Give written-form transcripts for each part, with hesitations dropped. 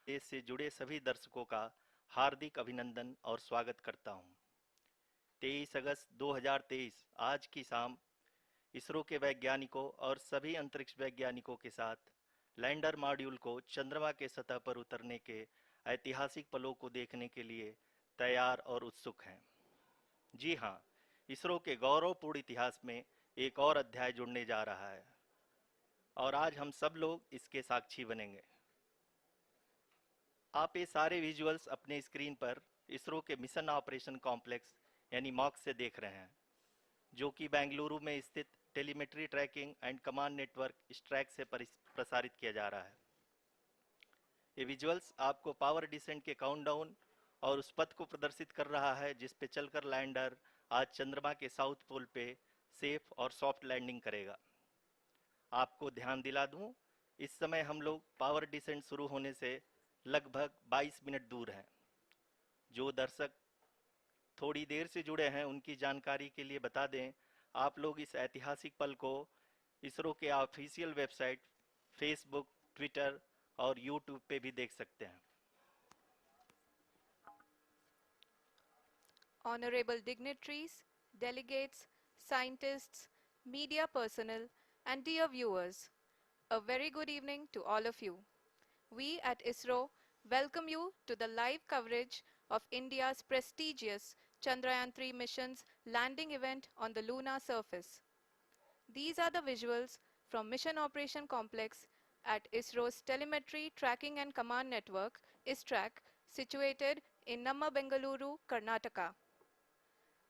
देश से जुड़े सभी दर्शकों का हार्दिक अभिनंदन और स्वागत करता हूं। 23 अगस्त 2023 आज की शाम इसरो के वैज्ञानिकों और सभी अंतरिक्ष वैज्ञानिकों के साथ लैंडर मॉड्यूल को चंद्रमा के सतह पर उतरने के ऐतिहासिक पलों को देखने के लिए तैयार और उत्सुक हैं। जी हाँ, इसरो के गौरवपूर्ण इतिहास में एक और अध्याय जुड़ने जा रहा है और आज हम सब लोग इसके साक्षी बनेंगे। आप ये सारे विजुअल्स अपने स्क्रीन पर इसरो के मिशन ऑपरेशन कॉम्प्लेक्स यानी मॉक से देख रहे हैं, जो कि बेंगलुरु में स्थित telemetry tracking and command network इस ट्रैक से प्रसारित किया जा रहा है। ये विजुअल्स आपको पावर डिसेंट के काउंटडाउन और उस पथ को प्रदर्शित कर रहा है जिस पे चलकर लैंडर आज चंद्रमा के साउथ पोल पे सेफ और सॉफ्ट लैंडिंग करेगा। आपको ध्यान दिला दूं, इस समय हम लोग पावर डिसेंट शुरू होने से लगभग 22 मिनट दूर हैं। जो दर्शक थोड़ी देर से जुड़े हैं उनकी जानकारी के लिए बता दें, आप लोग इस ऐतिहासिक पल को इसरो के ऑफिशियल वेबसाइट, फेसबुक, ट्विटर और यूट्यूब पे भी देख सकते हैं। Honorable dignitaries, delegates, scientists, media personnel, and dear viewers, a very good evening to all of you. We at ISRO welcome you to the live coverage of India's prestigious Chandrayaan 3 mission's landing event on the lunar surface. These are the visuals from Mission Operation Complex at ISRO's Telemetry Tracking and Command Network, ISTRAC, situated in Namma, Bengaluru, Karnataka.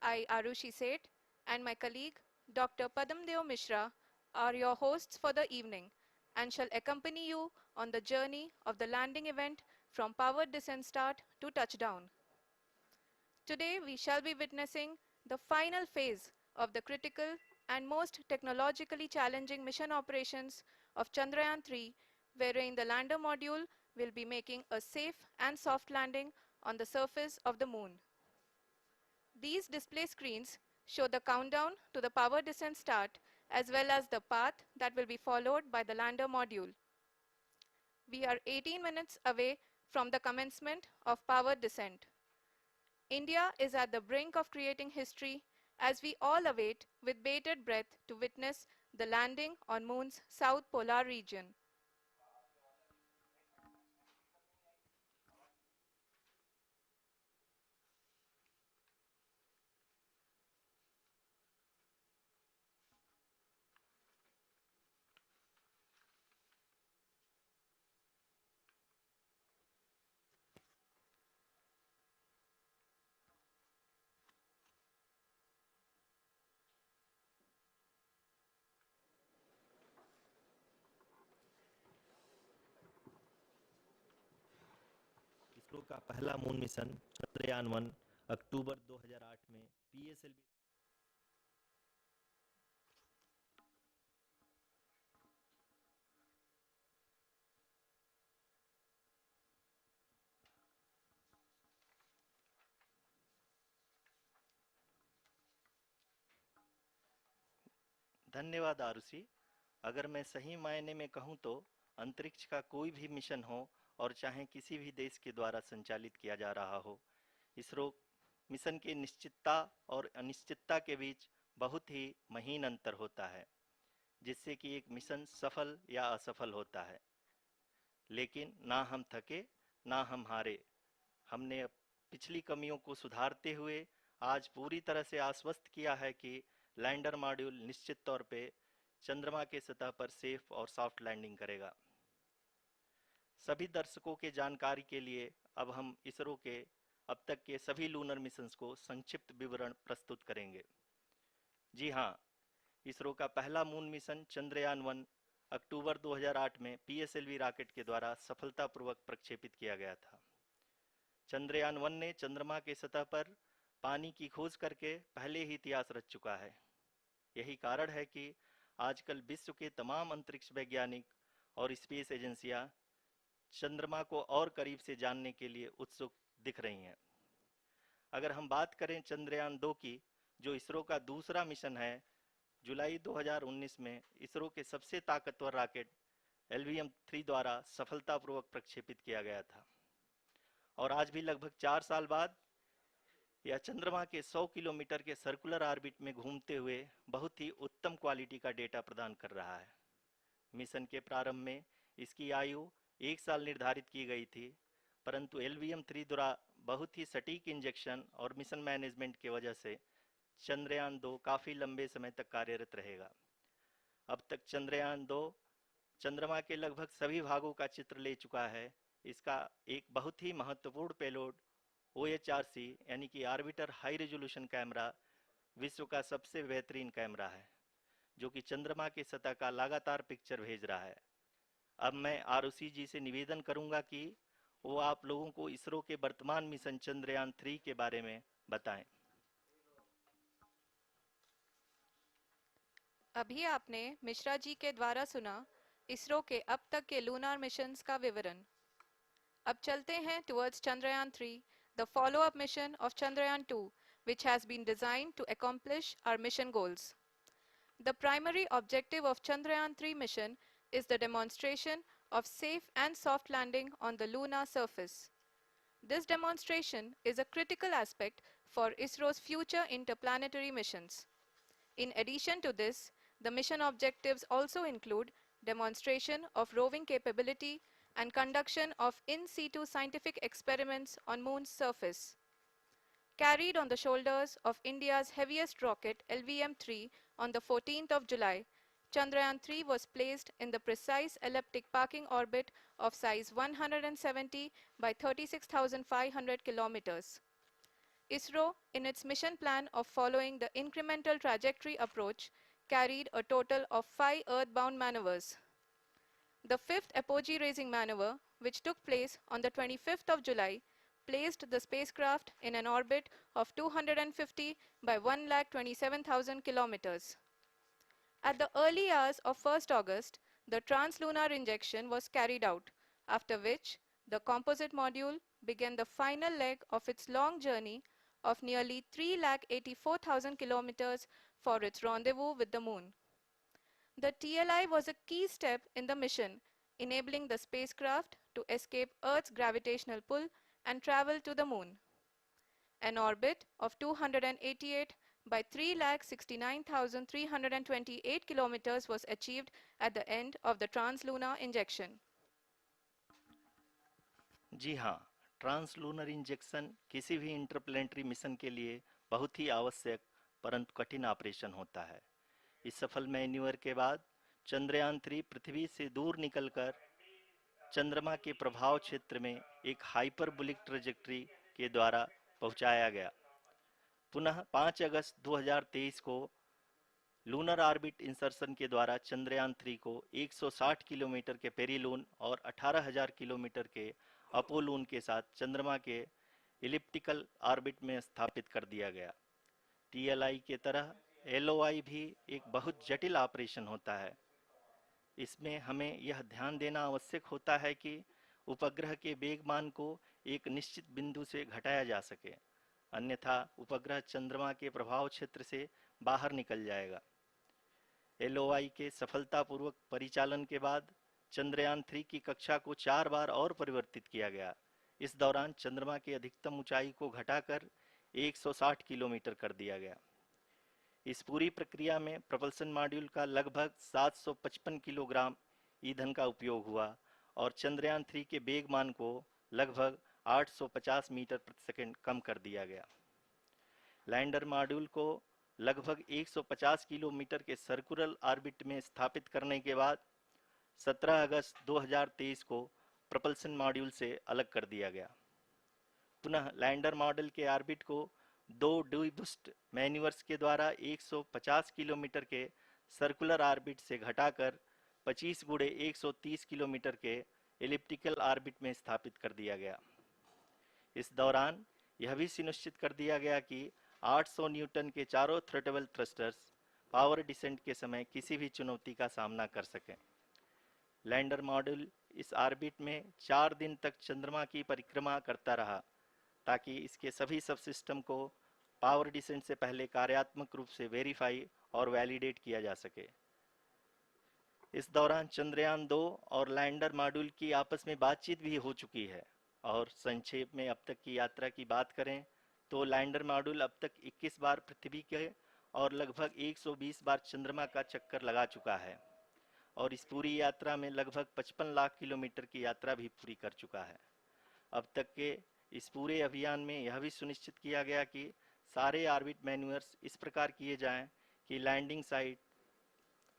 I, Arushi Seth, and my colleague, Dr. Padamdeo Mishra, are your hosts for the evening and shall accompany you on the journey of the landing event from powered descent start to touchdown. Today, we shall be witnessing the final phase of the critical and most technologically challenging mission operations of Chandrayaan 3, wherein the lander module will be making a safe and soft landing on the surface of the moon. These display screens show the countdown to the power descent start as well as the path that will be followed by the lander module. We are 18 minutes away from the commencement of power descent. India is at the brink of creating history as we all await with bated breath to witness the landing on Moon's south polar region. ISRO का पहला moon mission Chandrayaan 1 अक्टूबर 2008 में PSLV. धन्यवाद आरुषि। अगर मैं सही मायने में कहूं तो अंतरिक्ष का कोई भी मिशन हो और चाहे किसी भी देश के द्वारा संचालित किया जा रहा हो, इसरो मिशन की निश्चितता और अनिश्चितता के बीच बहुत ही महीन अंतर होता है, जिससे कि एक मिशन सफल या असफल होता है। लेकिन ना हम थके ना हम हारे। हमने पिछली कमियों को सुधारते हुए आज पूरी तरह से आश्वस्त किया है कि लैंडर मॉड्यूल निश्चित तौर पे चंद्रमा के सतह पर सेफ और सॉफ्ट लैंडिंग करेगा। सभी दर्शकों के जानकारी के लिए अब हम इसरो के अब तक के सभी लूनर मिशंस को संक्षिप्त विवरण प्रस्तुत करेंगे। जी हाँ, इसरो का पहला मून मिशन चंद्रयान 1 अक्टूबर 2008 में पीएसएलवी रॉकेट के द्वारा सफलतापूर्वक प्रक्षेपित किया गया था। चंद्रयान 1 ने चंद्रमा के सतह पर पानी की खोज करके पहले ही इतिहास रच चुका है। यही कारण है कि आजकल विश्व के तमाम अंतरिक्ष वैज्ञानिक और स्पेस एजेंसियां चंद्रमा को और करीब से जानने के लिए उत्सुक दिख रही हैं। अगर हम बात करें चंद्रयान 2 की, जो इसरो का दूसरा मिशन है, जुलाई 2019 में इसरो के सबसे ताकतवर रॉकेट LVM-3 द्वारा सफलतापूर्वक प्रक्षेपित किया गया था और आज भी लगभग 4 साल बाद यह चंद्रमा के 100 किलोमीटर के सर्कुलर ऑर्बिट में घूमते हुए बहुत ही उत्तम क्वालिटी का डेटा प्रदान कर रहा है। मिशन के प्रारंभ में इसकी आयु 1 साल निर्धारित की गई थी, परंतु LVM-3 द्वारा बहुत ही सटीक इंजेक्शन और मिशन मैनेजमेंट की वजह से चंद्रयान 2 काफ़ी लंबे समय तक कार्यरत रहेगा। अब तक चंद्रयान 2 चंद्रमा के लगभग सभी भागों का चित्र ले चुका है। इसका एक बहुत ही महत्वपूर्ण पेलोड OHRC यानी कि ऑर्बिटर हाई रेजोल्यूशन कैमरा विश्व का सबसे बेहतरीन कैमरा है, जो कि चंद्रमा की सतह का लगातार पिक्चर भेज रहा है। अब मैं ROC जी से निवेदन करूंगा कि वो आप लोगों को इसरो के वर्तमान मिशन चंद्रयान 3 के बारे में बताएं। अभी आपने मिश्रा जी के द्वारा सुना इसरो के अब तक के लूनार मिशंस का विवरण। अब चलते हैं towards Chandrayaan 3, the follow-up mission of Chandrayaan 2, which has been designed to accomplish our mission goals. The primary objective of Chandrayaan 3 mission is the demonstration of safe and soft landing on the lunar surface. This demonstration is a critical aspect for ISRO's future interplanetary missions. In addition to this, the mission objectives also include demonstration of roving capability and conduction of in situ scientific experiments on Moon's surface. Carried on the shoulders of India's heaviest rocket LVM-3 on the 14th of July, Chandrayaan-3 was placed in the precise elliptic parking orbit of size 170 by 36,500 kilometers. ISRO, in its mission plan of following the incremental trajectory approach, carried a total of 5 earthbound maneuvers. The fifth apogee-raising maneuver, which took place on the 25th of July, placed the spacecraft in an orbit of 250 by 1,27,000 kilometers. At the early hours of 1st August, the translunar injection was carried out, after which the composite module began the final leg of its long journey of nearly 3,84,000 kilometers for its rendezvous with the Moon. The TLI was a key step in the mission, enabling the spacecraft to escape Earth's gravitational pull and travel to the Moon. An orbit of 288 by 3,69,328 kilometers was achieved at the end of the translunar injection. जी हाँ, translunar injection किसी भी interplanetary mission के लिए बहुत ही आवश्यक परंतु कठिन operation होता है। इस सफल मैन्यूवर के बाद चंद्रयान 3 पृथ्वी से दूर निकलकर चंद्रमा के प्रभाव क्षेत्र में एक हाइपरबोलिक ट्रेजेक्टरी के द्वारा पहुंचाया गया। पुनः 5 अगस्त 2023 को लूनर ऑर्बिट इंसर्शन के द्वारा चंद्रयान 3 को 160 किलोमीटर के पेरिलून और 18,000 किलोमीटर के अपोलून के साथ चंद्रमा के इलिप्टिकल ऑर्बिट में स्थापित कर दिया गया। TLI के तरह LOI भी एक बहुत जटिल ऑपरेशन होता है। इसमें हमें यह ध्यान देना आवश्यक होता है कि उपग्रह के वेग मान को एक निश्चित बिंदु से घटाया जा सके, अन्यथा उपग्रह चंद्रमा के प्रभाव क्षेत्र से बाहर निकल जाएगा। LOI के सफलतापूर्वक परिचालन के बाद चंद्रयान 3 की कक्षा को 4 बार और परिवर्तित किया गया। इस दौरान चंद्रमा की अधिकतम ऊंचाई को घटाकर 160 किलोमीटर कर दिया गया। इस पूरी प्रक्रिया में प्रपल्सन मॉड्यूल का लगभग 755 किलोग्राम ईंधन का उपयोग हुआ और चंद्रयान 3 के वेग मान को लगभग 850 मीटर प्रति सेकंड कम कर दिया गया। लैंडर मॉड्यूल को लगभग 150 किलोमीटर के सर्कुलर ऑर्बिट में स्थापित करने के बाद 17 अगस्त 2023 को प्रपल्सन मॉड्यूल से अलग कर दिया गया। पुनः लैंडर मॉडल के ऑर्बिट को 2 डीबूस्ट मैन्यूवर्स के द्वारा 150 किलोमीटर के सर्कुलर ऑर्बिट से घटाकर 25 गुणे 130 किलोमीटर के एलिप्टिकल ऑर्बिट में स्थापित कर दिया गया। इस दौरान यह भी सुनिश्चित कर दिया गया कि 800 न्यूटन के चारों थ्रोटेबल थ्रस्टर्स पावर डिसेंट के समय किसी भी चुनौती का सामना कर सकें। लैंडर मॉड्यूल इस ऑर्बिट में 4 दिन तक चंद्रमा की परिक्रमा करता रहा ताकि इसके सभी सब सिस्टम को पावर डिसेंट से पहले कार्यात्मक रूप से वेरीफाई और वैलिडेट किया जा सके। इस दौरान चंद्रयान 2 और लैंडर मॉड्यूल की आपस में बातचीत भी हो चुकी है। और संक्षेप में अब तक की यात्रा की बात करें तो लैंडर मॉड्यूल अब तक 21 बार पृथ्वी के और लगभग 120 बार चंद्रमा का चक्कर लगा चुका है और इस पूरी यात्रा में लगभग 55 लाख किलोमीटर की यात्रा भी पूरी कर चुका है। अब तक के इस पूरे अभियान में यह भी सुनिश्चित किया गया कि सारे ऑर्बिट मैन्यूअर्स इस प्रकार किए जाएं कि लैंडिंग साइट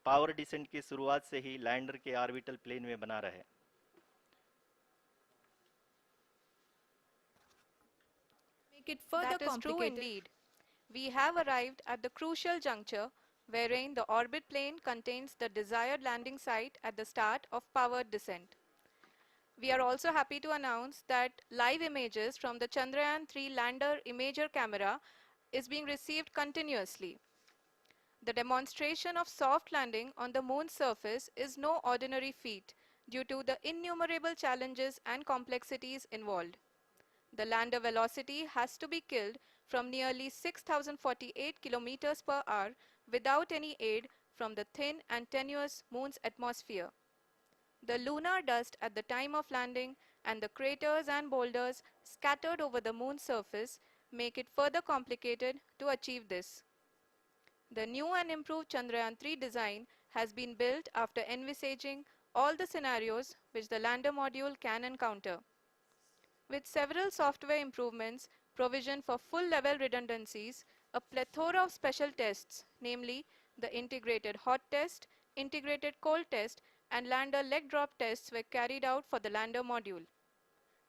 पावर डिसेंट की शुरुआत से ही लैंडर के ऑर्बिटल प्लेन में बना रहे। Make it further That is true complicated. indeed. We have arrived at the crucial juncture wherein the orbit plane contains the desired landing site at the start of powered descent. We are also happy to announce that live images from the Chandrayaan-3 lander imager camera is being received continuously. The demonstration of soft landing on the moon's surface is no ordinary feat due to the innumerable challenges and complexities involved. The lander velocity has to be killed from nearly 6,048 kilometers per hour without any aid from the thin and tenuous moon's atmosphere. The lunar dust at the time of landing and the craters and boulders scattered over the moon's surface make it further complicated to achieve this. The new and improved Chandrayaan 3 design has been built after envisaging all the scenarios which the lander module can encounter. With several software improvements, provision for full-level redundancies, a plethora of special tests, namely the integrated hot test, integrated cold test, and lander leg drop tests were carried out for the lander module.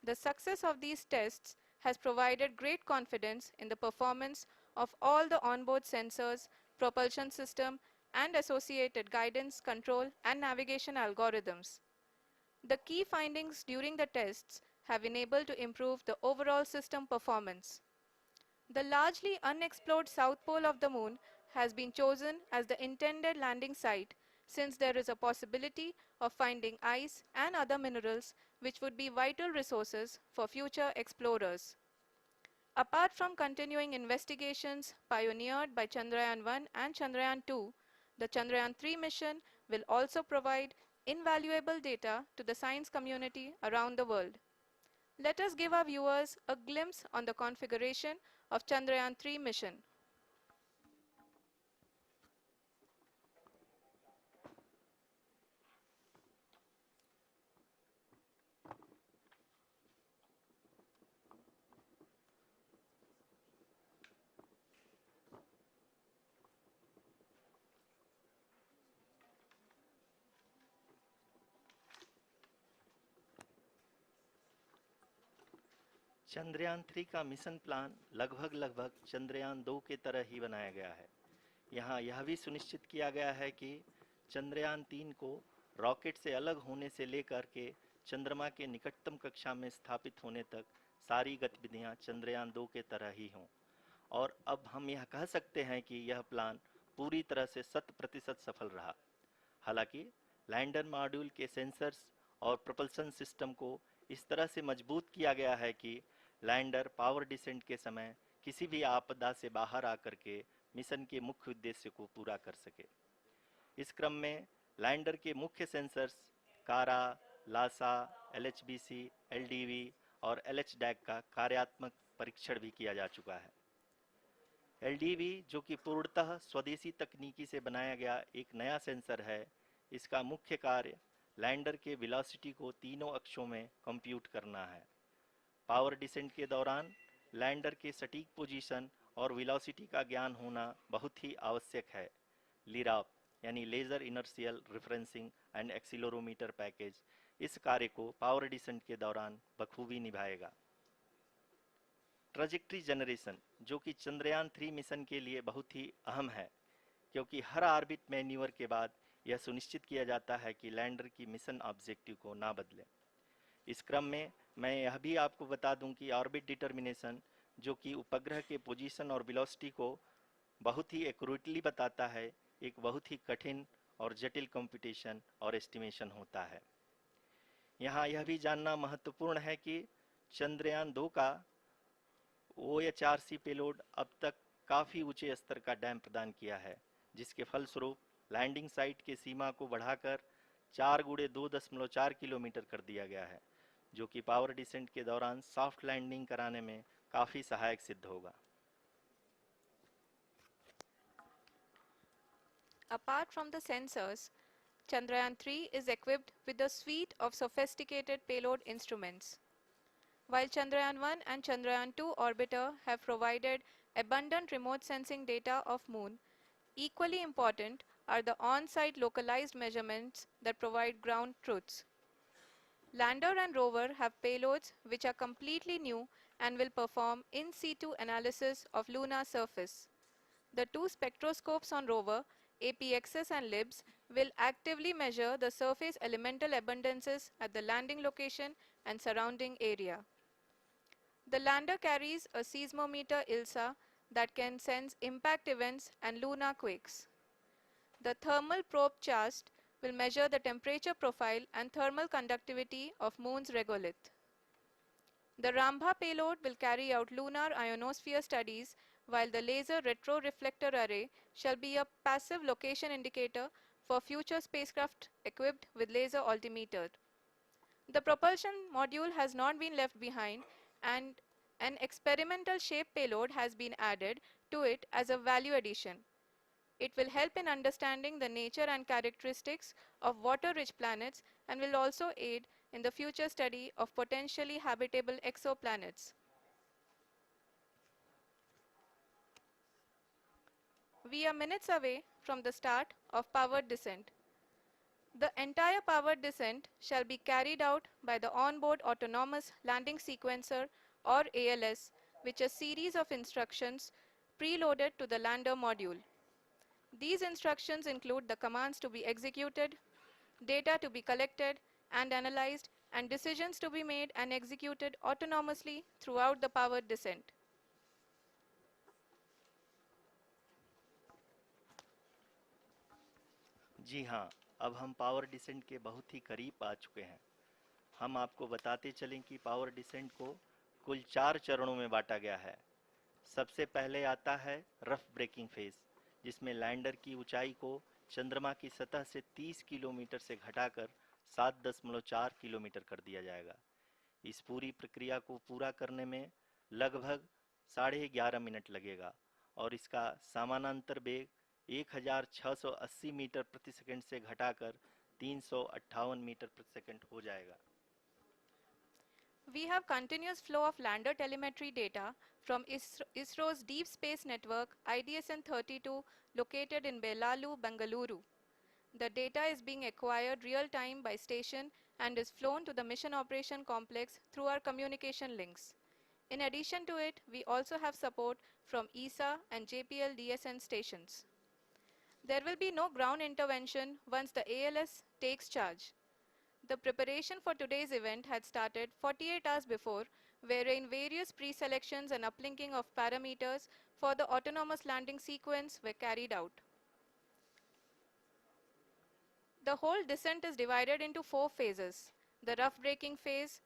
The success of these tests has provided great confidence in the performance of all the onboard sensors, propulsion system, and associated guidance, control, and navigation algorithms. The key findings during the tests have enabled to improve the overall system performance. The largely unexplored south pole of the moon has been chosen as the intended landing site since there is a possibility of finding ice and other minerals which would be vital resources for future explorers. Apart from continuing investigations pioneered by Chandrayaan 1 and Chandrayaan 2, the Chandrayaan 3 mission will also provide invaluable data to the science community around the world. Let us give our viewers a glimpse on the configuration of Chandrayaan 3 mission. Chandrayaan 3 का mission plan लगभग चंद्रयान 2 के तरह ही बनाया गया है। यहाँ यह भी सुनिश्चित किया गया है कि चंद्रयान 3 को रॉकेट से अलग होने से लेकर के चंद्रमा के निकटतम कक्षा में स्थापित होने तक सारी गतिविधियाँ चंद्रयान 2 के तरह ही हों। और अब हम यह कह सकते हैं कि यह प्लान पूरी तरह से 100% सफल रहा। हालांकि लैंडर मॉड्यूल के सेंसर्स और propulsion सिस्टम को इस तरह से मजबूत किया गया है कि लैंडर पावर डिसेंट के समय किसी भी आपदा से बाहर आकर के मिशन के मुख्य उद्देश्य को पूरा कर सके। इस क्रम में लैंडर के मुख्य सेंसर्स कारा, लासा, LHBC, LDV और LHDAC का कार्यात्मक परीक्षण भी किया जा चुका है। LDV जो कि पूर्णतः स्वदेशी तकनीकी से बनाया गया एक नया सेंसर है, इसका मुख्य कार्य लैंडर के वेलोसिटी को तीनों अक्षों में कंप्यूट करना है। पावर डिसेंट के दौरान लैंडर के सटीक पोजीशन और वेलोसिटी का ज्ञान होना बहुत ही आवश्यक है। लिराप यानी laser inertial referencing and accelerometer package इस कार्य को पावर डिसेंट के दौरान बखूबी निभाएगा। ट्रैजेक्टरी जनरेशन जो कि चंद्रयान 3 मिशन के लिए बहुत ही अहम है, क्योंकि हर ऑर्बिट मैन्यूवर के बाद यह सुनिश्चित किया जाता है कि लैंडर की मिशन ऑब्जेक्टिव को ना बदले। इस क्रम में मैं यह भी आपको बता दूं कि ऑर्बिट डिटर्मिनेशन जो कि उपग्रह के पोजीशन और वेलोसिटी को बहुत ही एक्यूरेटली बताता है, एक बहुत ही कठिन और जटिल कंप्यूटेशन और एस्टिमेशन होता है। यहाँ यह भी जानना महत्वपूर्ण है कि चंद्रयान 2 का OHRC पेलोड अब तक काफ़ी ऊंचे स्तर का डैम प्रदान किया है, जिसके फलस्वरूप लैंडिंग साइट के सीमा को बढ़ाकर 4 × 2.4 किलोमीटर कर दिया गया है, जो कि पावर डिसेंट के दौरान सॉफ्ट लैंडिंग कराने में काफ़ी सहायक सिद्ध होगा। Apart from the sensors, Chandrayaan 3 is equipped with a suite of sophisticated payload instruments. While Chandrayaan 1 and Chandrayaan 2 orbiter have provided abundant remote sensing data of Moon, equally important are the on-site localized measurements that provide ground truths. Lander and rover have payloads which are completely new and will perform in situ analysis of lunar surface. The two spectroscopes on rover, APXS and LIBS, will actively measure the surface elemental abundances at the landing location and surrounding area. The lander carries a seismometer ILSA that can sense impact events and lunar quakes. The thermal probe CHAST will measure the temperature profile and thermal conductivity of Moon's regolith. The Rambha payload will carry out lunar ionosphere studies, while the laser retroreflector array shall be a passive location indicator for future spacecraft equipped with laser altimeter. The propulsion module has not been left behind, and an experimental shape payload has been added to it as a value addition. It will help in understanding the nature and characteristics of water-rich planets and will also aid in the future study of potentially habitable exoplanets. We are minutes away from the start of powered descent. The entire powered descent shall be carried out by the onboard autonomous landing sequencer, or ALS, which is a series of instructions preloaded to the lander module. These instructions include the commands to be executed, data to be collected and analyzed, and decisions to be made and executed autonomously throughout the powered descent. जी हाँ, अब हम power descent के बहुत ही करीब आ चुके हैं। हम आपको बताते चलें कि पावर डिसेंट को कुल 4 चरणों में बांटा गया है। सबसे पहले आता है रफ ब्रेकिंग फेज, जिसमें लैंडर की ऊंचाई को चंद्रमा की सतह से 30 किलोमीटर से घटाकर 7.4 किलोमीटर कर दिया जाएगा। इस पूरी प्रक्रिया को पूरा करने में लगभग 11.5 मिनट लगेगा और इसका समानांतर वेग 1680 मीटर प्रति सेकंड से घटाकर 358 मीटर प्रति सेकंड हो जाएगा। We have continuous flow of lander telemetry data from ISRO's Deep Space Network IDSN-32 located in Belalu, Bengaluru. The data is being acquired real-time by station and is flown to the Mission Operation Complex through our communication links. In addition to it, we also have support from ESA and JPL DSN stations. There will be no ground intervention once the ALS takes charge. The preparation for today's event had started 48 hours before, wherein various pre-selections and uplinking of parameters for the autonomous landing sequence were carried out. The whole descent is divided into 4 phases: the rough braking phase,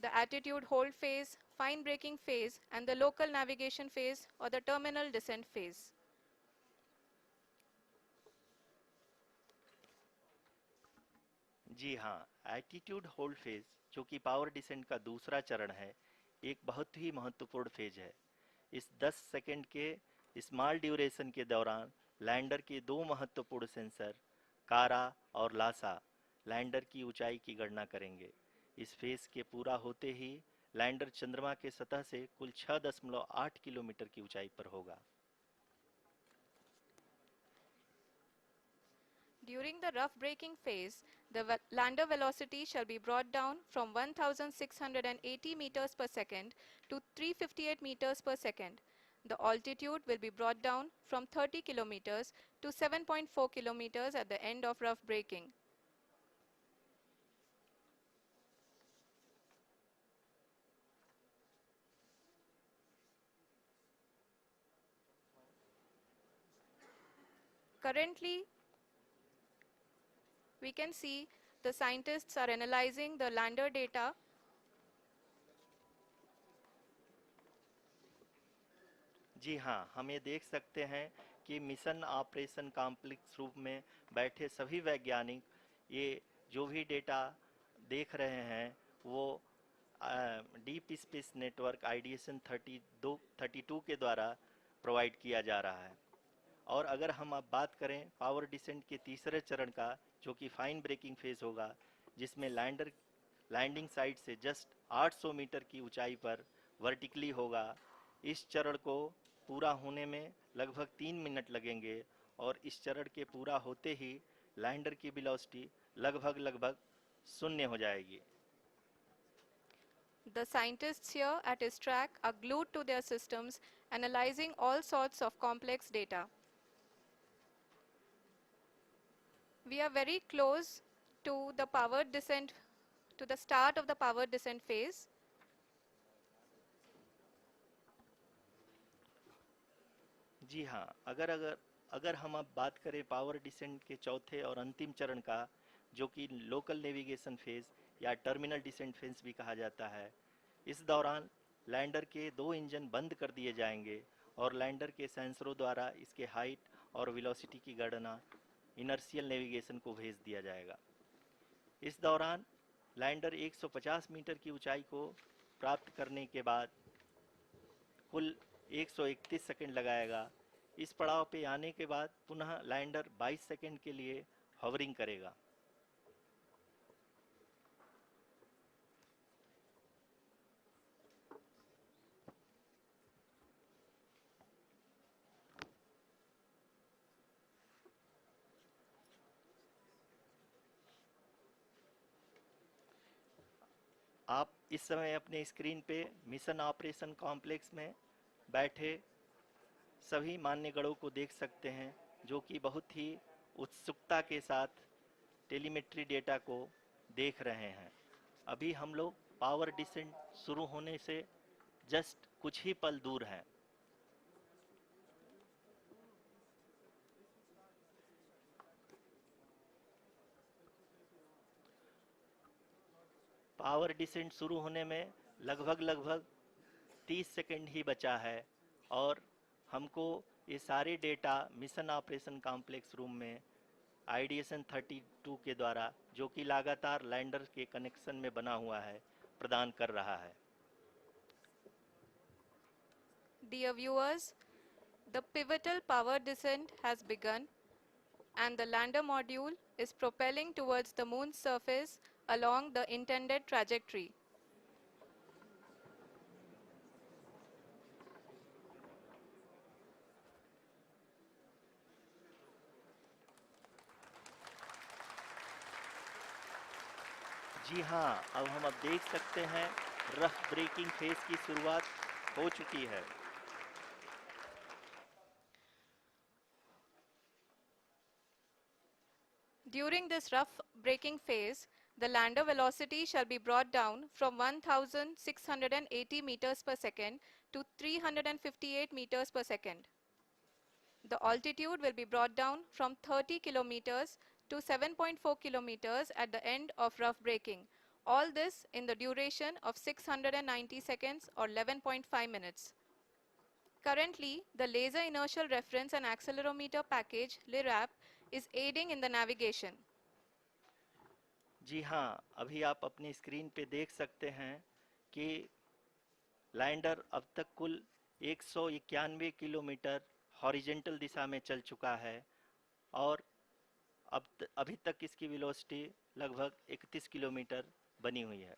the attitude hold phase, fine braking phase, and the local navigation phase or the terminal descent phase. जी हाँ, attitude hold phase, जो कि power descent का दूसरा चरण है, एक बहुत ही महत्वपूर्ण फेज है। इस 10 सेकंड के स्मॉल ड्यूरेशन के दौरान लैंडर के 2 महत्वपूर्ण सेंसर कारा और लासा लैंडर की ऊंचाई की गणना करेंगे। इस फेज के पूरा होते ही लैंडर चंद्रमा के सतह से कुल 6.8 किलोमीटर की ऊंचाई पर होगा। During the rough braking phase, the lander velocity shall be brought down from 1680 meters per second to 358 meters per second. The altitude will be brought down from 30 kilometers to 7.4 kilometers at the end of rough braking. Currently, we can see the scientists are analyzing the lander data. जी हाँ, हम ये देख सकते हैं कि mission operation complex रूप में बैठे सभी वैज्ञानिक ये जो भी डेटा देख रहे हैं वो डीप स्पेस नेटवर्क आईडीएसएन 32 के द्वारा प्रोवाइड किया जा रहा है। और अगर हम अब बात करें पावर डिसेंट के तीसरे चरण का, जो कि फाइन ब्रेकिंग फेज होगा, जिसमें लैंडर लैंडिंग साइट से जस्ट 800 मीटर की ऊंचाई पर वर्टिकली होगा। इस चरण को पूरा होने में लगभग 3 मिनट लगेंगे और इस चरण के पूरा होते ही लैंडर की वेलोसिटी लगभग शून्य हो जाएगी। The scientists here at ISRO are glued to their systems, analyzing all sorts of complex data. We are very close to the power descent, to the start of the power descent phase. जी हाँ, अगर अगर अगर हम अब बात करें power descent के चौथे और अंतिम चरण का, जो कि लोकल नेविगेशन फेज या टर्मिनल डिसेंट फेज भी कहा जाता है, इस दौरान लैंडर के 2 इंजन बंद कर दिए जाएंगे और लैंडर के सेंसरों द्वारा इसके हाइट और वेलोसिटी की गणना इनर्शियल नेविगेशन को भेज दिया जाएगा। इस दौरान लैंडर 150 मीटर की ऊंचाई को प्राप्त करने के बाद कुल 131 सेकंड लगाएगा। इस पड़ाव पे आने के बाद पुनः लैंडर 22 सेकंड के लिए हवरिंग करेगा। आप इस समय अपने स्क्रीन पे मिशन ऑपरेशन कॉम्प्लेक्स में बैठे सभी मान्यगणों को देख सकते हैं, जो कि बहुत ही उत्सुकता के साथ टेलीमेट्री डेटा को देख रहे हैं। अभी हम लोग पावर डिसेंट शुरू होने से जस्ट कुछ ही पल दूर हैं। पावर डिसेंट शुरू होने में लगभग 30 सेकंड ही बचा है और हमको ये सारे data mission operation complex room में आईडीएसएन 32 के द्वारा, जो कि लगातार लैंडर के कनेक्शन में बना हुआ है, प्रदान कर रहा है। Dear viewers, the pivotal power descent has begun and the lander module is propelling towards the moon's surface along the intended trajectory. जी हाँ, अब देख सकते हैं रफ ब्रेकिंग फेज की शुरुआत हो चुकी है। During this rough braking phase, the lander velocity shall be brought down from 1680 meters per second to 358 meters per second. The altitude will be brought down from 30 kilometers to 7.4 kilometers at the end of rough braking. All this in the duration of 690 seconds or 11.5 minutes. Currently, the Laser Inertial Reference and Accelerometer package (LIRAP) is aiding in the navigation. जी हाँ, अभी आप अपनी screen पे देख सकते हैं कि lander अब तक कुल 191 किलोमीटर हॉरिजेंटल दिशा में चल चुका है और अभी तक इसकी वेलोसिटी लगभग 31 किलोमीटर बनी हुई है।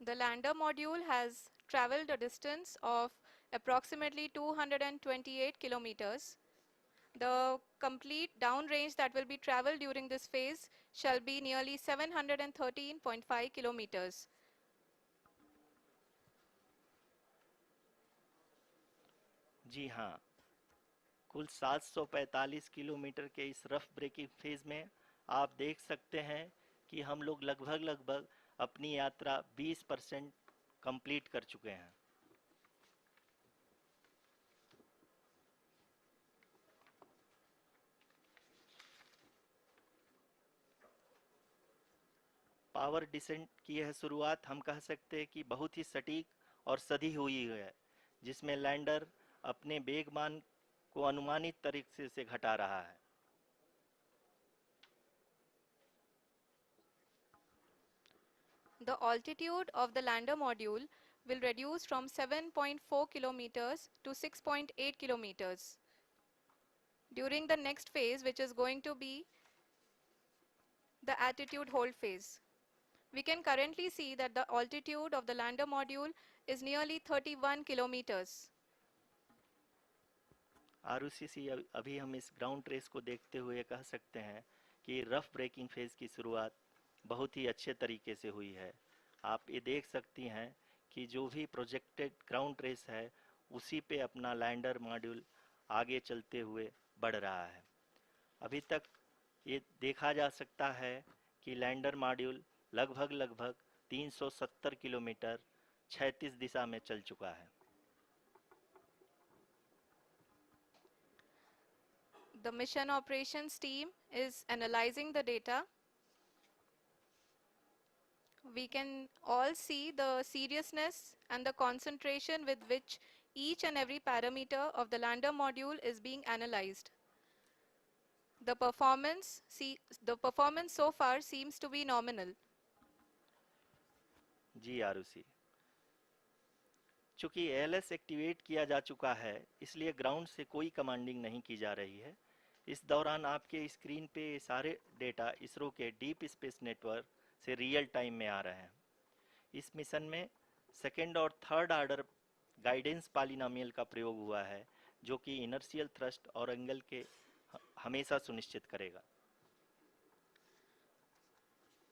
The lander module has traveled a distance of approximately 228 kilometers. The complete downrange that will be traveled during this phase shall be nearly 713.5 kilometers. जी हाँ, कुल 745 किलोमीटर के इस रफ ब्रेकिंग फेज में आप देख सकते हैं कि हम लोग लगभग अपनी यात्रा 20% कंप्लीट कर चुके हैं। पावर डिसेंट की यह शुरुआत हम कह सकते हैं कि बहुत ही सटीक और सधी हुई है, जिसमें लैंडर अपने वेगमान को अनुमानित तरीके से घटा रहा है। The altitude of the lander module will reduce from 7.4 kilometers to 6.8 kilometers during the next phase, which is going to be the attitude hold phase. We can currently see that the altitude of the lander module is nearly 31 kilometers. Arushi, अभी हम इस ground trace को देखते हुए कह सकते हैं कि रफ ब्रेकिंग फेज की शुरुआत बहुत ही अच्छे तरीके से हुई है। आप ये देख सकती हैं कि जो भी प्रोजेक्टेड ग्राउंड ट्रेस है उसी पे अपना लैंडर मॉड्यूल आगे चलते हुए बढ़ रहा है। अभी तक ये देखा जा सकता है कि लैंडर मॉड्यूल लगभग 370 किलोमीटर क्षैतिज दिशा में चल चुका है। The mission operations team is analyzing the data. We can all see the seriousness and the concentration with which each and every parameter of the lander module is being analyzed. The performance so far seems to be nominal. जी आरुषि, चूंकि ALS activate किया जा चुका है इसलिए ground से कोई commanding नहीं की जा रही है। इस दौरान आपके स्क्रीन पे ये सारे डेटा इसरो के डीप स्पेस नेटवर्क से रियल टाइम में आ रहे हैं। इस मिशन में सेकेंड और थर्ड ऑर्डर गाइडेंस पॉलिनोमियल का प्रयोग हुआ है जो कि इनर्शियल थ्रस्ट और एंगल के हमेशा सुनिश्चित करेगा।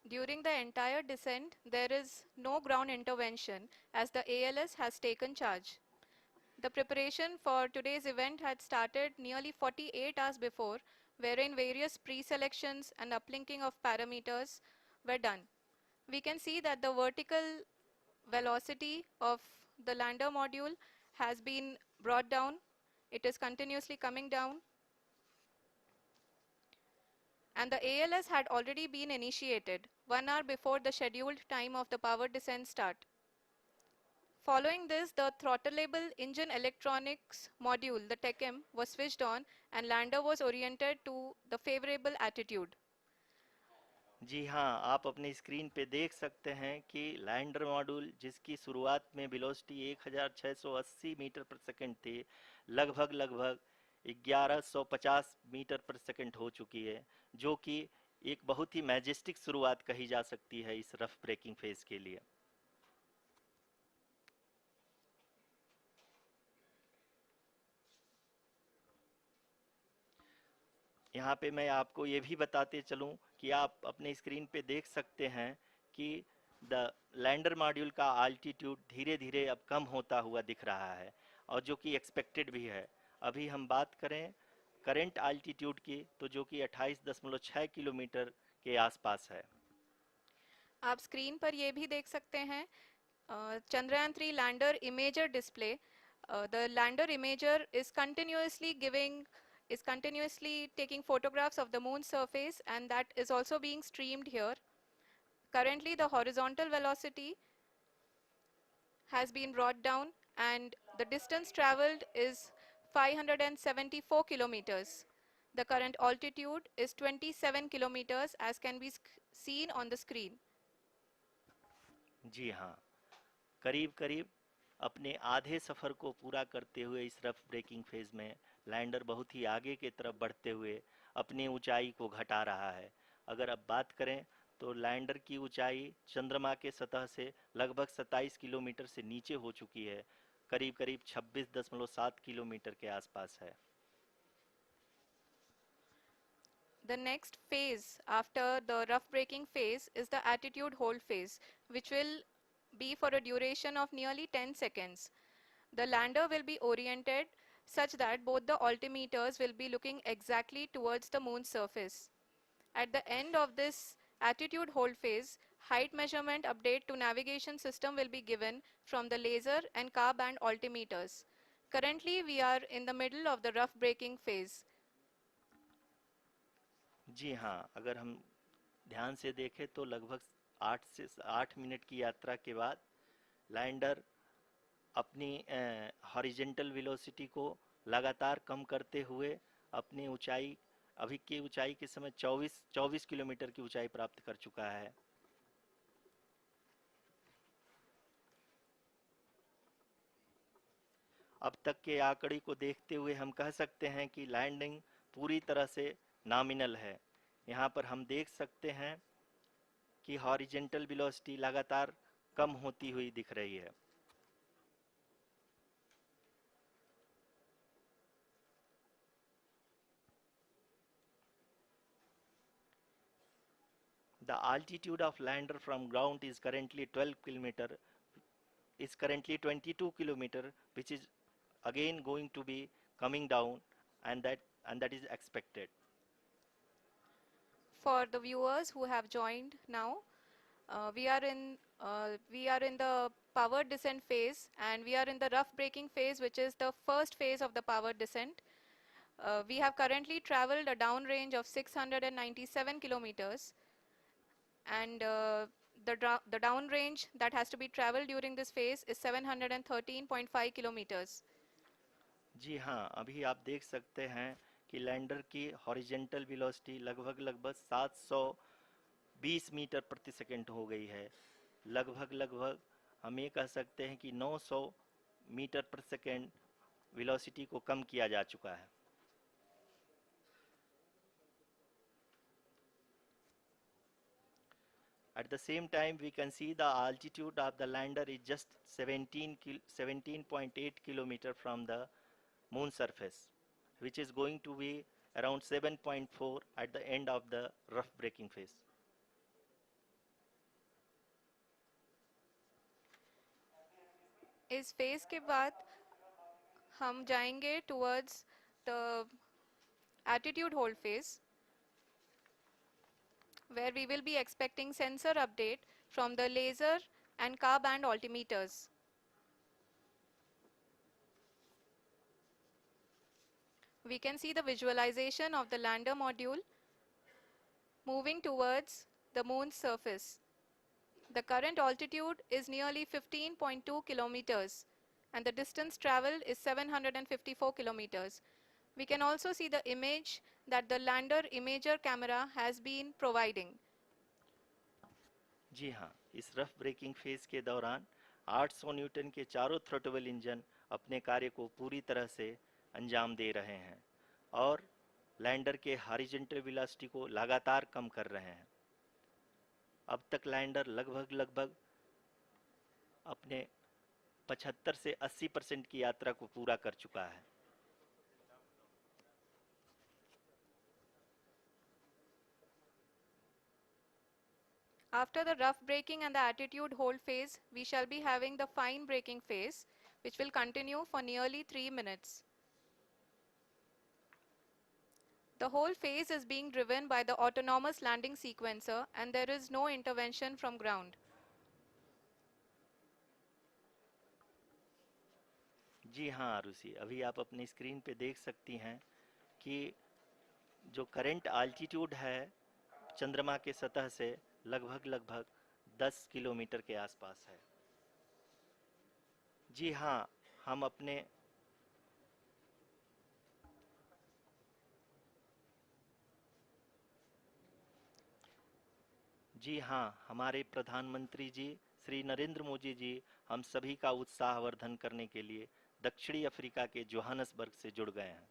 During the entire descent, there is no ground intervention as the ALS has taken charge. The preparation for today's event had started nearly 48 hours before, wherein various pre-selections and uplinking of parameters were done. We can see that the vertical velocity of the lander module has been brought down. It is continuously coming down. And the ALS had already been initiated 1 hour before the scheduled time of the power descent start. Following this, the throttleable engine electronics module, the TECM, was switched on and lander was oriented to the favorable attitude. जी हाँ, आप अपने screen पे देख सकते हैं कि lander module जिसकी शुरुआत में वेलोसिटी 1680 मीटर पर सेकंड थी, लगभग 1150 मीटर पर सेकंड हो चुकी है, जो कि एक बहुत ही मैजेस्टिक शुरुआत कही जा सकती है इस रफ ब्रेकिंग फेज के लिए। यहाँ पे मैं आपको ये भी बताते चलूँ कि आप अपने स्क्रीन पे देख सकते हैं कि द लैंडर मॉड्यूल का आल्टीट्यूड धीरे धीरे अब कम होता हुआ दिख रहा है और जो कि एक्सपेक्टेड भी है। अभी हम बात करें करंट आल्टीट्यूड की तो जो कि 28.6 किलोमीटर के आसपास है। आप स्क्रीन पर ये भी देख सकते हैं Chandrayaan 3 lander imager display. The lander imager is continuously taking photographs of the moon's surface, and that is also being streamed here. Currently, the horizontal velocity has been brought down and the distance traveled is 574 kilometers. The current altitude is 27 kilometers as can be seen on the screen. जी हाँ, करीब अपने आधे सफ़र को पूरा करते हुए इस rough breaking phase में लैंडर बहुत ही आगे की तरफ बढ़ते हुए अपनी ऊंचाई को घटा रहा है। अगर अब बात करें तो लैंडर की ऊंचाई चंद्रमा के सतह से लगभग 27 किलोमीटर से नीचे हो चुकी है, करीब 26.7 किलोमीटर के आसपास है। The next phase after the rough braking phase is the attitude hold phase, which will be for a duration of nearly 10 seconds. The lander will be oriented such that both the altimeters will be looking exactly towards the moon's surface. At the end of this attitude hold phase, height measurement update to navigation system will be given from the laser and car band altimeters. Currently, we are in the middle of the rough braking phase. जी हाँ, अगर हम ध्यान से देखें तो लगभग 8 minute की यात्रा के बाद लैंडर अपनी हॉरिजेंटल वेलोसिटी को लगातार कम करते हुए अपनी ऊंचाई, अभी की ऊंचाई के समय 24 किलोमीटर की ऊंचाई प्राप्त कर चुका है। अब तक के आंकड़े को देखते हुए हम कह सकते हैं कि लैंडिंग पूरी तरह से नॉमिनल है। यहाँ पर हम देख सकते हैं कि हॉरिजेंटल वेलोसिटी लगातार कम होती हुई दिख रही है। The altitude of lander from ground is currently 12 kilometer, is currently 22 kilometer, which is again going to be coming down, and that is expected. For the viewers who have joined now, we are in the powered descent phase, and we are in the rough braking phase, which is the first phase of the powered descent. We have currently traveled a downrange of 697 kilometers, and the downrange that has to be traveled during this phase is 713.5 kilometers. जी हाँ, अभी आप देख सकते हैं कि lander की horizontal velocity लगभग 720 metre प्रति सेकंड हो गई है। लगभग हम ये कह सकते हैं कि 900 मीटर प्रति सेकंड वेलोसिटी को कम किया जा चुका है। At the same time, we can see the altitude of the lander is just 17.8 kilometer from the moon surface, which is going to be around 7.4 at the end of the rough braking phase. इस phase के बाद हम जाएंगे towards the attitude hold phase, where we will be expecting sensor update from the laser and car band altimeters. We can see the visualization of the lander module moving towards the moon's surface. The current altitude is nearly 15.2 kilometers, and the distance traveled is 754 kilometers. We can also see the image that the lander imager camera has been providing. जी हाँ, इस rough breaking phase के दौरान 800 Newton के चारों throttle engine अपने कार्य को पूरी तरह से अंजाम दे रहे हैं और लैंडर के हॉरिजॉन्टल वेलोसिटी को लगातार कम कर रहे हैं। अब तक लैंडर लगभग अपने 75 से 80% की यात्रा को पूरा कर चुका है। After the rough braking and the attitude hold phase, we shall be having the fine braking phase, which will continue for nearly 3 minutes. The whole phase is being driven by the autonomous landing sequencer, and there is no intervention from ground. जी हाँ आरुषि, अभी आप अपनी screen पे देख सकती हैं कि जो करंट आल्टीट्यूड है चंद्रमा के सतह से लगभग 10 किलोमीटर के आसपास है। जी हाँ, हम अपने जी हाँ, हमारे प्रधानमंत्री जी श्री नरेंद्र मोदी जी हम सभी का उत्साहवर्धन करने के लिए दक्षिणी अफ्रीका के जोहानसबर्ग से जुड़ गए हैं।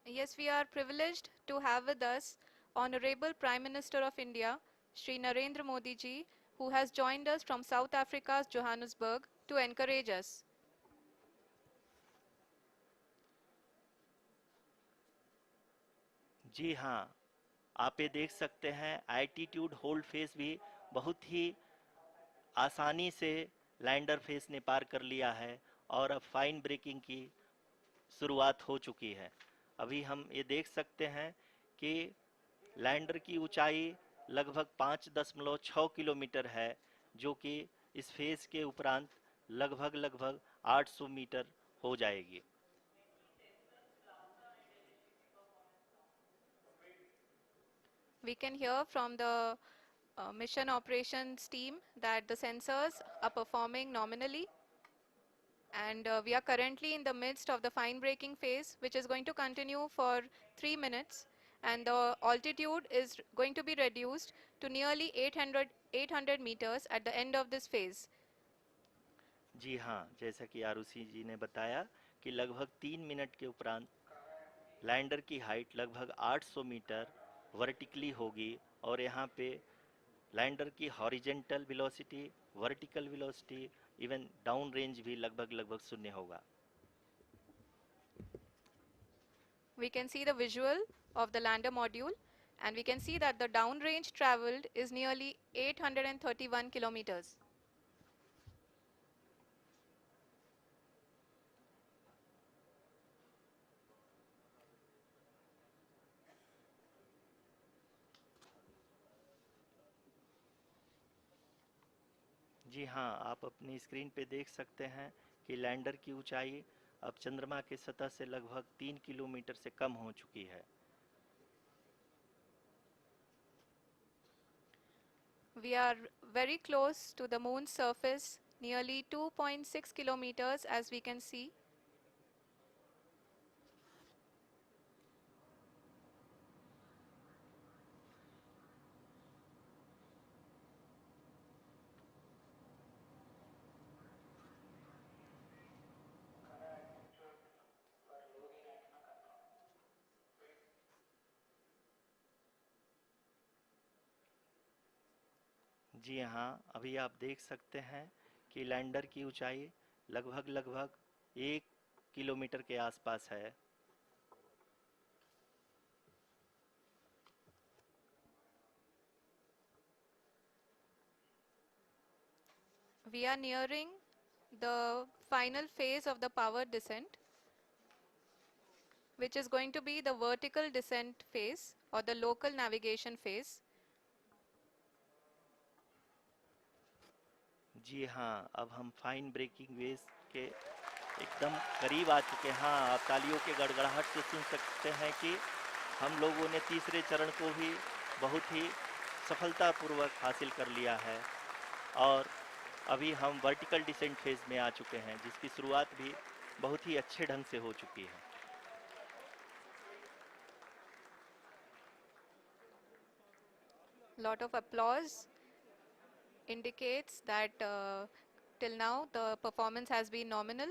Yes, we are privileged to have with us Honorable Prime Minister of India, Shri Narendra Modi ji, who has joined us from South Africa's Johannesburg to encourage us. जी हाँ, आप ये देख सकते हैं एल्टीट्यूड होल्ड फेस भी बहुत ही आसानी से लैंडर फेस ने पार कर लिया है और अब फाइन ब्रेकिंग की शुरुआत हो चुकी है। अभी हम ये देख सकते हैं कि लैंडर की ऊंचाई लगभग 5.6 किलोमीटर है, जो कि इस फेज के उपरांत लगभग लगभग 800 मीटर हो जाएगी। We can hear from the mission operations team that the sensors are performing nominally, and we are currently in the midst of the fine braking phase, which is going to continue for 3 minutes, and the altitude is going to be reduced to nearly 800 meters at the end of this phase. जी हाँ, जैसा कि आरुषि जी ने बताया कि लगभग 3 minute के उपरांत lander की हाइट लगभग 800 मीटर वर्टिकली होगी और यहाँ पे लैंडर की horizontal velocity, vertical velocity, even down range भी लगभग लगभग शून्य होगा। We can see the visual of the lander module, and we can see that the downrange traveled is nearly 831 kilometers. जी हाँ, आप अपनी स्क्रीन पे देख सकते हैं कि लैंडर की ऊंचाई अब चंद्रमा के सतह से लगभग 3 किलोमीटर से कम हो चुकी है। We are very close to the moon's surface, nearly 2.6 kilometers as we can see. जी हाँ, अभी आप देख सकते हैं कि लैंडर की ऊंचाई लगभग लगभग 1 किलोमीटर के आसपास है। We are nearing the final phase of the power descent, which is going to be the vertical descent phase or the local navigation phase. जी हाँ, अब हम फाइन ब्रेकिंग वेव्स के एकदम करीब आ चुके हैं। हाँ, आप तालियों के गड़गड़ाहट से सुन सकते हैं कि हम लोगों ने तीसरे चरण को भी बहुत ही सफलतापूर्वक हासिल कर लिया है और अभी हम वर्टिकल डिसेंट फेज में आ चुके हैं, जिसकी शुरुआत भी बहुत ही अच्छे ढंग से हो चुकी है। Lot of applause indicates that till now the performance has been nominal.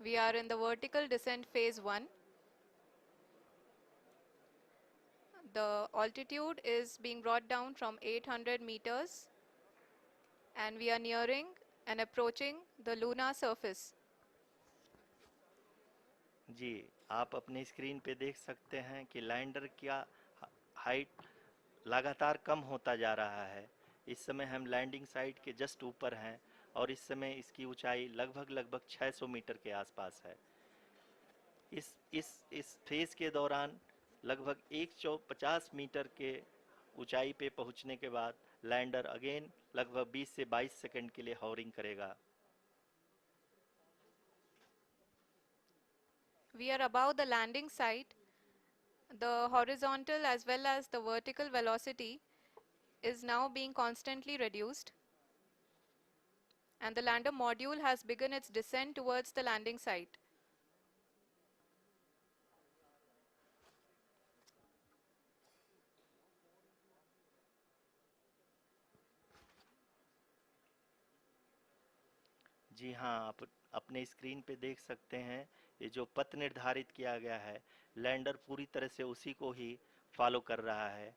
We are in the vertical descent phase 1. The altitude is being brought down from 800 meters, and we are nearing and approaching the lunar surface. जी, आप अपने screen पे देख सकते हैं कि lander का height लगातार कम होता जा रहा है। इस समय हम लैंडिंग साइट के जस्ट ऊपर हैं और इस समय इसकी ऊंचाई लगभग लगभग 600 मीटर के आसपास है। इस फेज के दौरान लगभग 150 मीटर के ऊंचाई पे पहुंचने के बाद लैंडर अगेन लगभग 20 से 22 सेकंड के लिए हॉवरिंग करेगा। We are above the landing site. The horizontal as well as the vertical velocity is now being constantly reduced, and the lander module has begun its descent towards the landing site. जी हाँ, आप अपने screen पे देख सकते हैं ये जो पथ निर्धारित किया गया है, लैंडर पूरी तरह से उसी को ही फॉलो कर रहा है।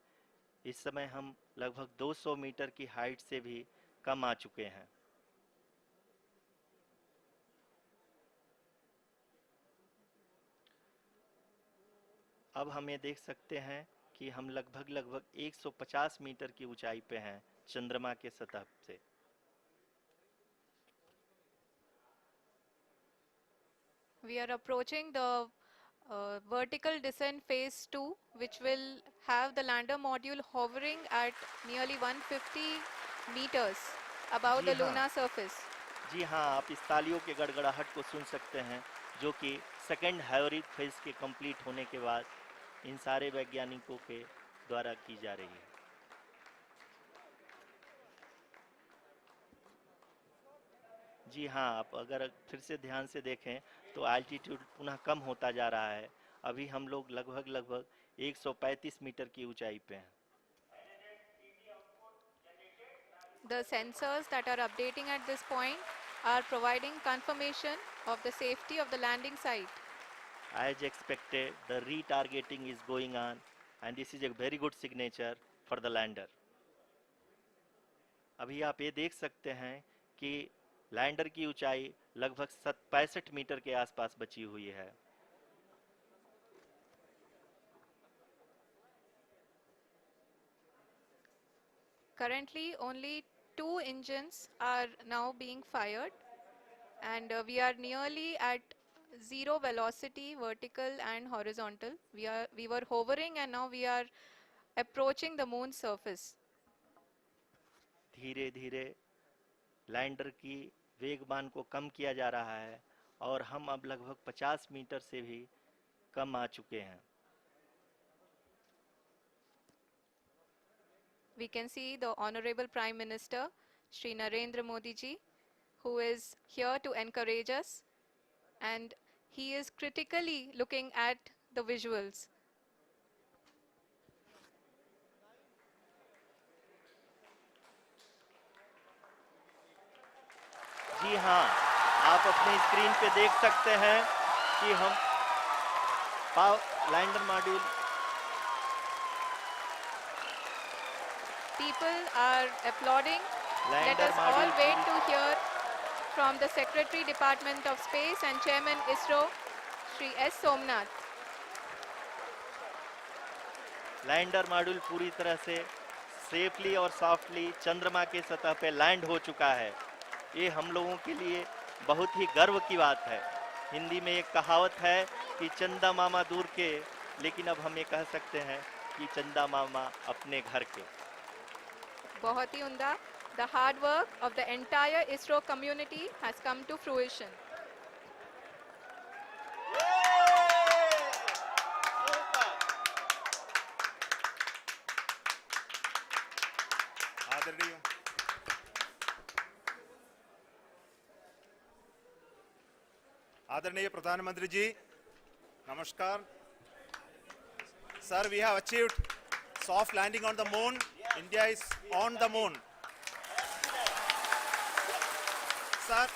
इस समय हम लगभग 200 मीटर की हाइट से भी कम आ चुके हैं। अब हम ये देख सकते हैं कि हम लगभग लगभग 150 मीटर की ऊंचाई पे हैं चंद्रमा के सतह से। We are approaching the vertical descent phase 2, which will have the lander module hovering at nearly 150 meters above ji the हाँ, lunar surface. जी हाँ, आप इस तालियों के गड़गड़ाहट को सुन सकते हैं, जो कि सेकंड हाइब्रिड फेज के कंप्लीट होने के बाद इन सारे वैज्ञानिकों के द्वारा की जा रही है। जी हाँ, आप अगर फिर से ध्यान से देखें तो एल्टीट्यूड पुनः कम होता जा रहा है। अभी हम लोग लगभग 135 मीटर की ऊंचाई पे हैं। The sensors that are updating at this point are providing confirmation of the safety of the landing site. As expected, the retargeting is going on, and this is a very good signature for the lander. अभी आप ये देख सकते हैं कि lander की ऊंचाई लगभग 65 मीटर के आसपास बची हुई है। Currently, only two engines are now being fired, and we are nearly at zero velocity, vertical and horizontal. We were hovering, and now we are approaching the moon's surface. धीरे धीरे लैंडर की वेगमान को कम किया जा रहा है और हम अब लगभग 50 मीटर से भी कम आ चुके हैं। We can see the Honorable Prime Minister, Shri Narendra Modi ji, who is here to encourage us, and he is critically looking at the visuals. जी हाँ, आप अपनी स्क्रीन पे देख सकते हैं कि हम lander module People are applauding. Let lander us all module wait to hear from the Secretary Department of Space and Chairman ISRO, Shri S. Somnath. Lander module पूरी तरह से सेफली और सॉफ्टली चंद्रमा के सतह पे लैंड हो चुका है। ये हम लोगों के लिए बहुत ही गर्व की बात है। हिंदी में एक कहावत है कि चंदा मामा दूर के, लेकिन अब हम ये कह सकते हैं कि चंदा मामा अपने घर के। बहुत ही उम्दा. The hard work of the entire ISRO community has come to fruition. आदरणीय आदरणीय प्रधानमंत्री जी, नमस्कार. Sir, we have achieved soft landing on the moon. India is on the moon. Sir,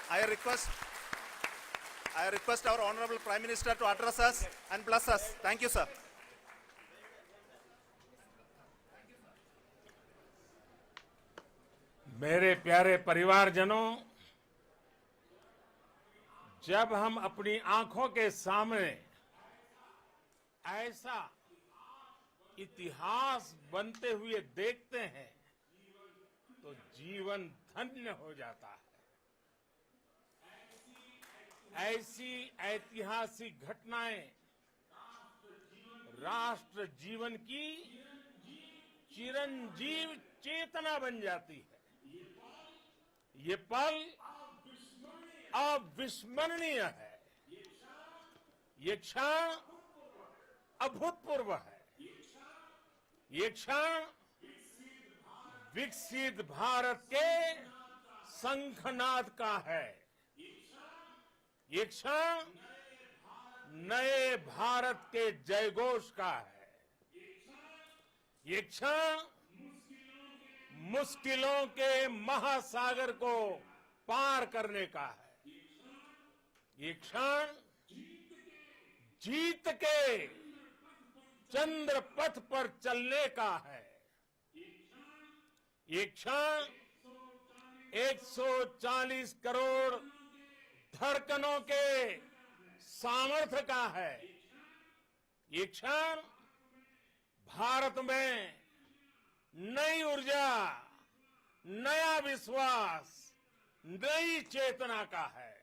I request our Honorable Prime Minister to address us and bless us. Thank you, sir. मेरे प्यारे परिवारजनों, जब हम अपनी आंखों के सामने ऐसा इतिहास बनते हुए देखते हैं तो जीवन धन्य हो जाता है। ऐसी ऐतिहासिक घटनाएं राष्ट्र जीवन की चिरंजीव चेतना बन जाती है। ये पल अविस्मरणीय है। ये क्षण अभूतपूर्व है। ये क्षण विकसित भारत के शंखनाद का है। ये क्षण नए भारत के जयघोष का है। ये क्षण मुश्किलों के महासागर को पार करने का है। ये क्षण जीत के चंद्र पथ पर चलने का है। ये क्षण 140 करोड़ धड़कनों के सामर्थ्य का है। ये क्षण भारत में नई ऊर्जा, नया विश्वास, नई चेतना का है।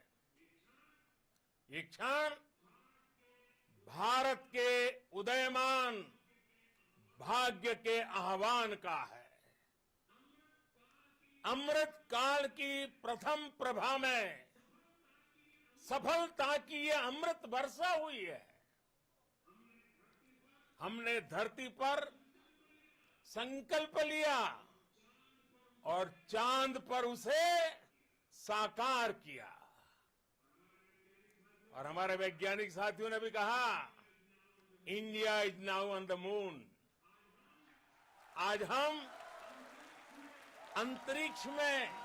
ये क्षण भारत के उदयमान भाग्य के आह्वान का है। अमृत काल की प्रथम प्रभा में सफलता की ये अमृत वर्षा हुई है। हमने धरती पर संकल्प लिया और चांद पर उसे साकार किया। और हमारे वैज्ञानिक साथियों ने भी कहा, India is now on the moon. आज हम अंतरिक्ष में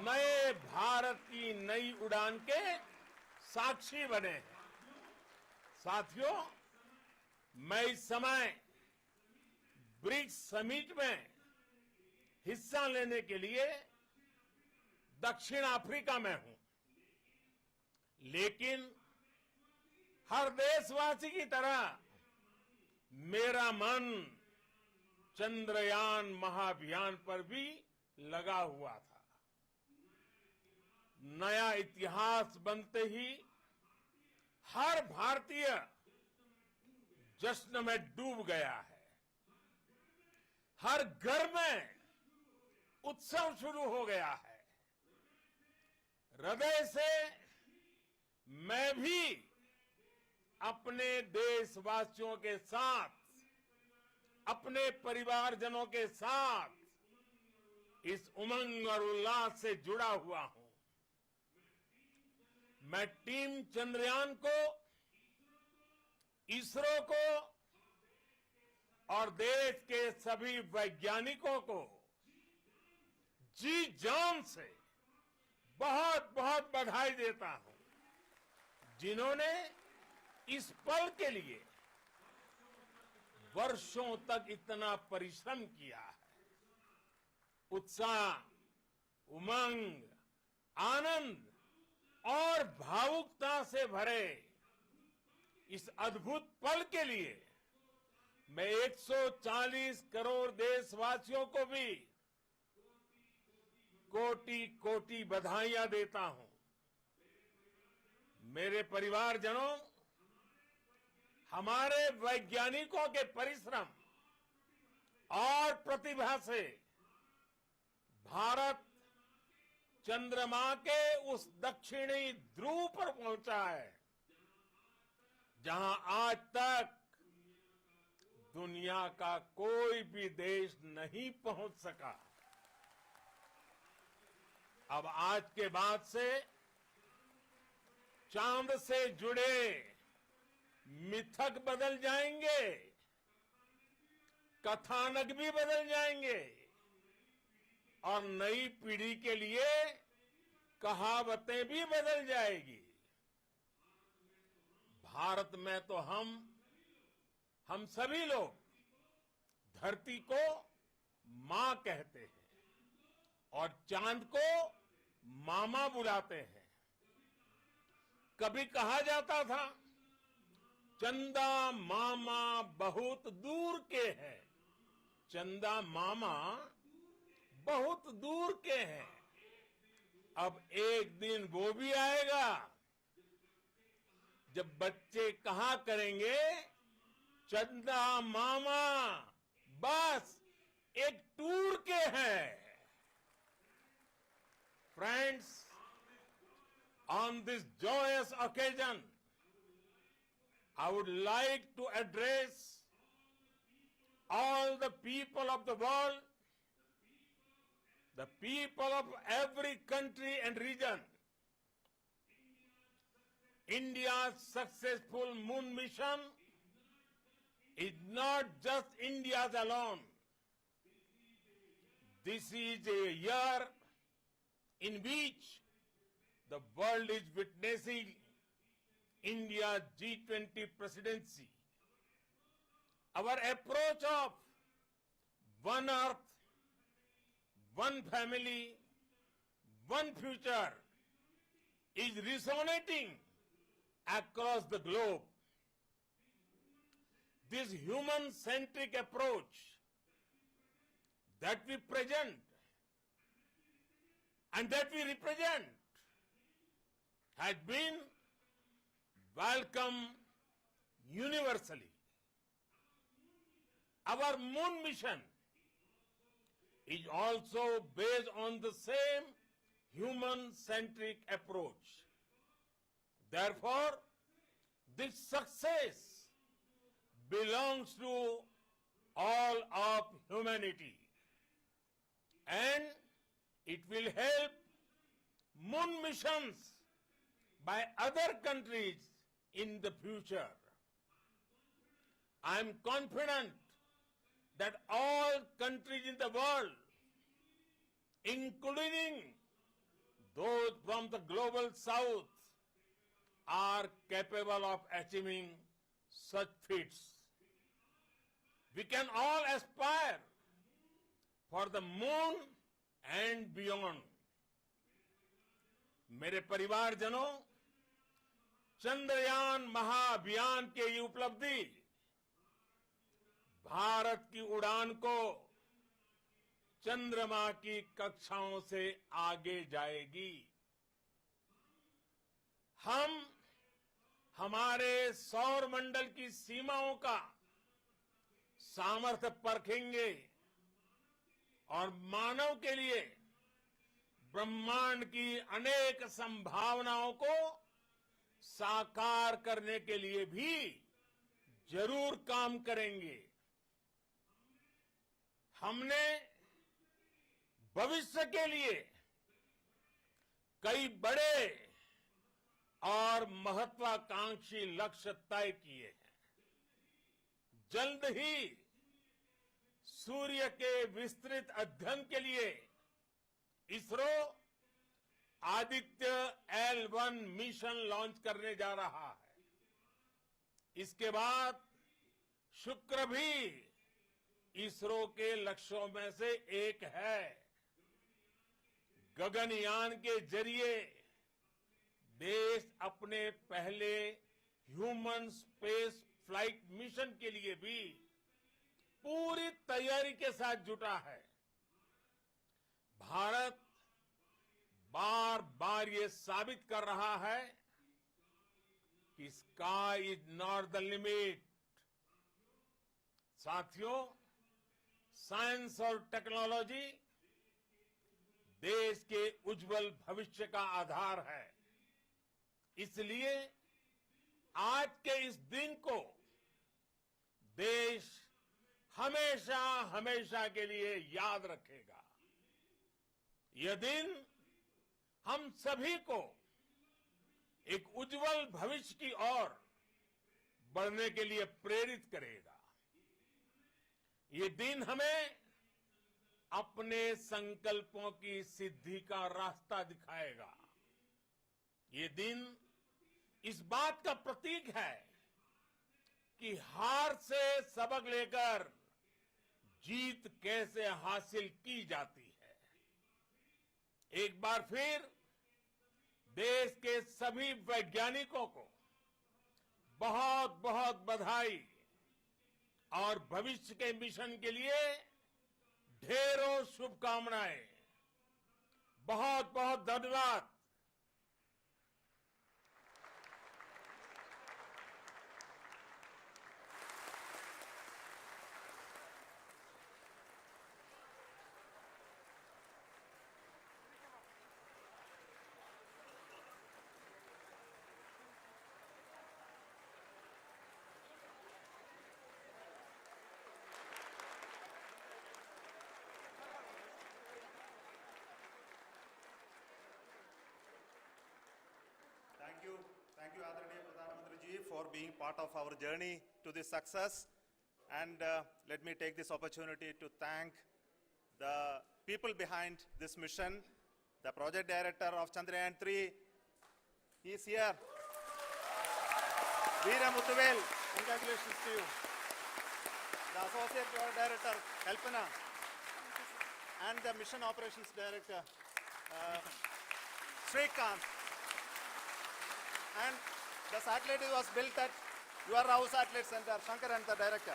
नए भारत की नई उड़ान के साक्षी बने हैं। साथियों, मैं इस समय ब्रिक्स समिट में हिस्सा लेने के लिए दक्षिण अफ्रीका में हूं, लेकिन हर देशवासी की तरह मेरा मन चंद्रयान महाअभियान पर भी लगा हुआ था। नया इतिहास बनते ही हर भारतीय जश्न में डूब गया है। हर घर में उत्सव शुरू हो गया है। हृदय से मैं भी अपने देशवासियों के साथ, अपने परिवारजनों के साथ इस उमंग और उल्लास से जुड़ा हुआ हूं। मैं टीम चंद्रयान को, इसरो को और देश के सभी वैज्ञानिकों को जी जान से बहुत बहुत बधाई देता हूं, जिन्होंने इस पल के लिए वर्षों तक इतना परिश्रम किया है। उत्साह, उमंग, आनंद और भावुकता से भरे इस अद्भुत पल के लिए मैं 140 करोड़ देशवासियों को भी कोटि कोटि बधाइयां देता हूं। मेरे परिवारजनों, हमारे वैज्ञानिकों के परिश्रम और प्रतिभा से भारत चंद्रमा के उस दक्षिणी ध्रुव पर पहुंचा है, जहां आज तक दुनिया का कोई भी देश नहीं पहुंच सका। अब आज के बाद से चांद से जुड़े मिथक बदल जाएंगे, कथानक भी बदल जाएंगे और नई पीढ़ी के लिए कहावतें भी बदल जाएगी। भारत में तो हम सभी लोग धरती को मां कहते हैं और चांद को मामा बुलाते हैं। कभी कहा जाता था, चंदा मामा बहुत दूर के हैं। चंदा मामा बहुत दूर के हैं। अब एक दिन वो भी आएगा जब बच्चे कहा करेंगे, चंदा मामा बस एक टूर के हैं। Friends, on this joyous occasion, I would like to address all the people of the world, the people of every country and region. India's successful moon mission is not just India's alone. This is a year in which the world is witnessing India's G20 presidency. Our approach of one earth, one family, one future is resonating across the globe. This human-centric approach that we present and that we represent has been welcomed universally. Our moon mission is also based on the same human-centric approach. Therefore, this success belongs to all of humanity, and it will help moon missions by other countries in the future. I am confident that all countries in the world, including those from the global south, are capable of achieving such feats. We can all aspire for the moon and beyond. मेरे परिवारजनों, चंद्रयान महाअभियान के ये उपलब्धि भारत की उड़ान को चंद्रमा की कक्षाओं से आगे जाएगी। हम हमारे सौर मंडल की सीमाओं का सामर्थ्य परखेंगे और मानव के लिए ब्रह्मांड की अनेक संभावनाओं को साकार करने के लिए भी जरूर काम करेंगे। हमने भविष्य के लिए कई बड़े और महत्वाकांक्षी लक्ष्य तय किए हैं। जल्द ही सूर्य के विस्तृत अध्ययन के लिए ISRO Aditya L1 mission launch करने जा रहा है। इसके बाद शुक्र भी इसरो के लक्ष्यों में से एक है। गगनयान के जरिए देश अपने पहले ह्यूमन स्पेस फ्लाइट मिशन के लिए भी पूरी तैयारी के साथ जुटा है। भारत बार बार ये साबित कर रहा है कि sky is not the limit. साथियों, साइंस और टेक्नोलॉजी देश के उज्जवल भविष्य का आधार है। इसलिए आज के इस दिन को देश हमेशा हमेशा के लिए याद रखेगा। यह दिन हम सभी को एक उज्जवल भविष्य की ओर बढ़ने के लिए प्रेरित करेगा। ये दिन हमें अपने संकल्पों की सिद्धि का रास्ता दिखाएगा। ये दिन इस बात का प्रतीक है कि हार से सबक लेकर जीत कैसे हासिल की जाती है। एक बार फिर देश के सभी वैज्ञानिकों को बहुत बहुत बधाई और भविष्य के मिशन के लिए ढेरों शुभकामनाएं। बहुत बहुत धन्यवाद। Thank you, Adharaniya Pradhan Mantri ji, for being part of our journey to this success. And let me take this opportunity to thank the people behind this mission, the project director of Chandrayaan 3. He is here. Veera Muthuvel, congratulations to you. The associate project director, Kalpana, and the mission operations director, Srikanth. And the satellite was built at your house satellite center, Shankar and the director.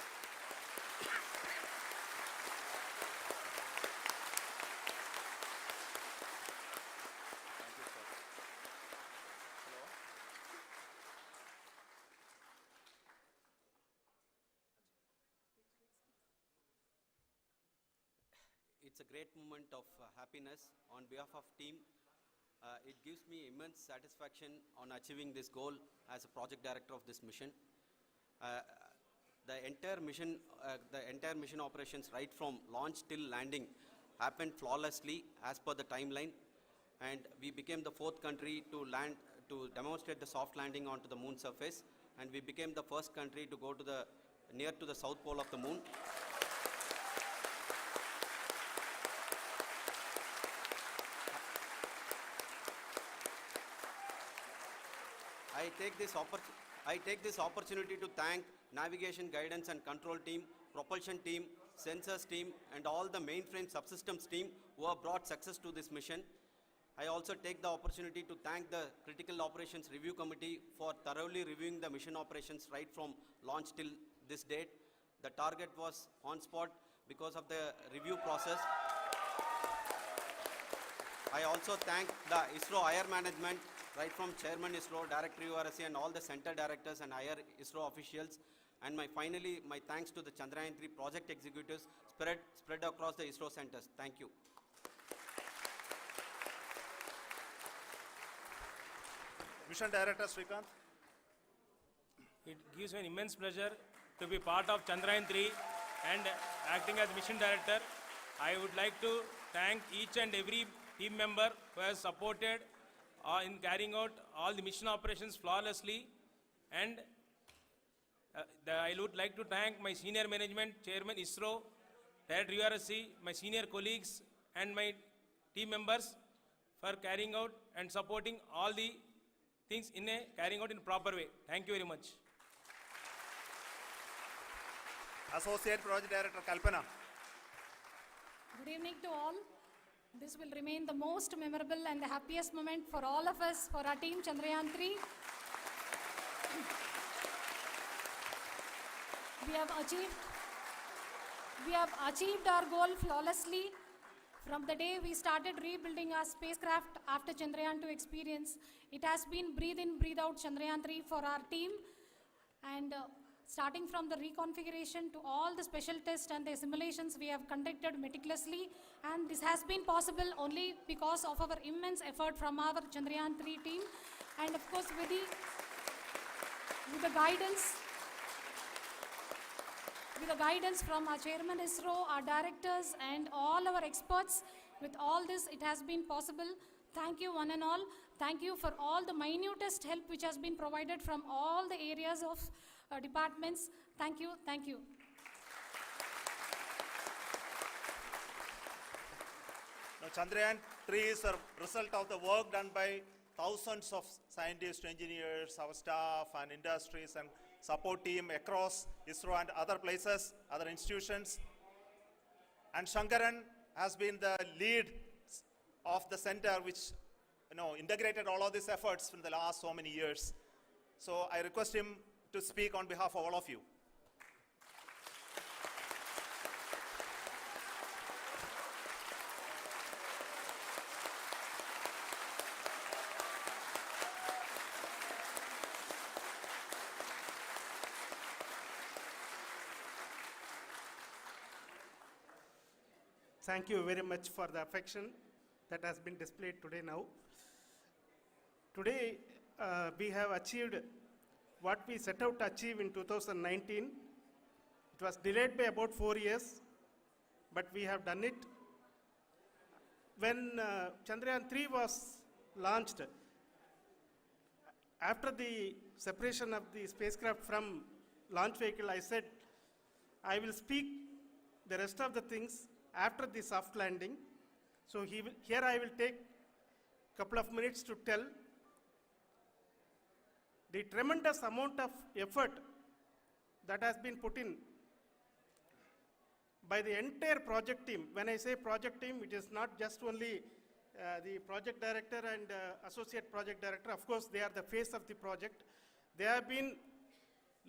Thank you, sir. Hello. it's a great moment of happiness on behalf of team. It gives me immense satisfaction on achieving this goal as a project director of this mission. The entire mission operations right from launch till landing happened flawlessly as per the timeline, and we became the 4th country to demonstrate the soft landing onto the moon surface, and we became the first country to go to near to the south pole of the moon. I take this opportunity to thank navigation, guidance and control team, propulsion team, sensors team and all the mainframe subsystems team who have brought success to this mission. I also take the opportunity to thank the Critical Operations Review Committee for thoroughly reviewing the mission operations right from launch till this date. The target was on spot because of the review process. I also thank the ISRO higher management, right from Chairman ISRO, Director URSC and all the center directors and higher ISRO officials. And finally, my thanks to the Chandrayaan 3 project executives spread across the ISRO centers. Thank you. Mission Director Srikanth. It gives me an immense pleasure to be part of Chandrayaan 3 and acting as Mission Director. I would like to thank each and every team member who has supported in carrying out all the mission operations flawlessly, and I would like to thank my senior management, Chairman ISRO, Director URSC, my senior colleagues and my team members for carrying out and supporting all the things carrying out in a proper way. Thank you very much. Associate Project Director Kalpana. Good evening to all. This will remain the most memorable and the happiest moment for all of us, for our team Chandrayaan 3. We have achieved our goal flawlessly. From the day we started rebuilding our spacecraft after Chandrayaan 2 experience, it has been breathe in, breathe out Chandrayaan 3 for our team. And starting from the reconfiguration to all the special tests and the simulations we have conducted meticulously, and this has been possible only because of our immense effort from our Chandrayaan 3 team, and of course with the guidance from our Chairman ISRO, our directors and all our experts. With all this, it has been possible. Thank you one and all. Thank you for all the minutest help which has been provided from all the areas of departments. Thank you. Thank you. Now, Chandrayaan 3 is a result of the work done by thousands of scientists, engineers, our staff and industries and support team across ISRO and other places, other institutions. And Shankaran has been the lead of the center which integrated all of these efforts in the last so many years. So I request him to speak on behalf of all of you. Thank you very much for the affection that has been displayed today now. Today, we have achieved what we set out to achieve in 2019. It was delayed by about 4 years, but we have done it. When Chandrayaan 3 was launched, after the separation of the spacecraft from launch vehicle, I said, I will speak the rest of the things after the soft landing. So here I will take a couple of minutes to tell the tremendous amount of effort that has been put in by the entire project team. When I say project team, it is not just only the project director and associate project director. Of course, they are the face of the project. They have been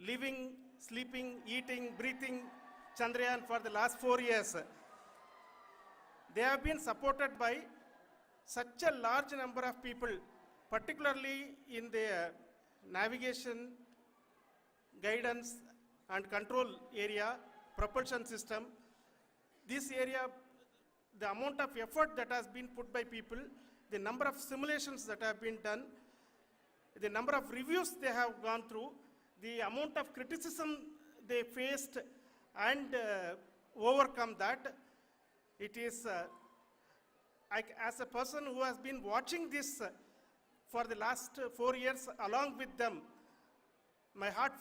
living, sleeping, eating, breathing Chandrayaan for the last 4 years. They have been supported by such a large number of people, particularly in the navigation, guidance and control area, propulsion system. This area the amount of effort that has been put by people, the number of simulations that have been done, the number of reviews they have gone through, the amount of criticism they faced and overcome that. It is, as a person who has been watching this for the last 4 years along with them, my heart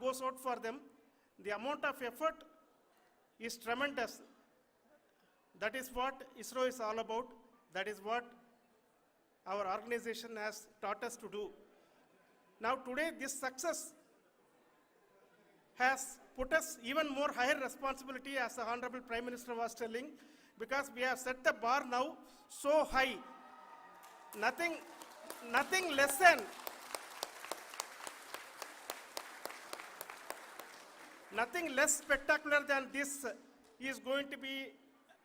goes out for them. The amount of effort is tremendous. That is what ISRO is all about. That is what our organization has taught us to do. Now today, this success has put us even more higher responsibility, as the Honorable Prime Minister was telling, because we have set the bar now so high. Nothing less than nothing less spectacular than this is going to be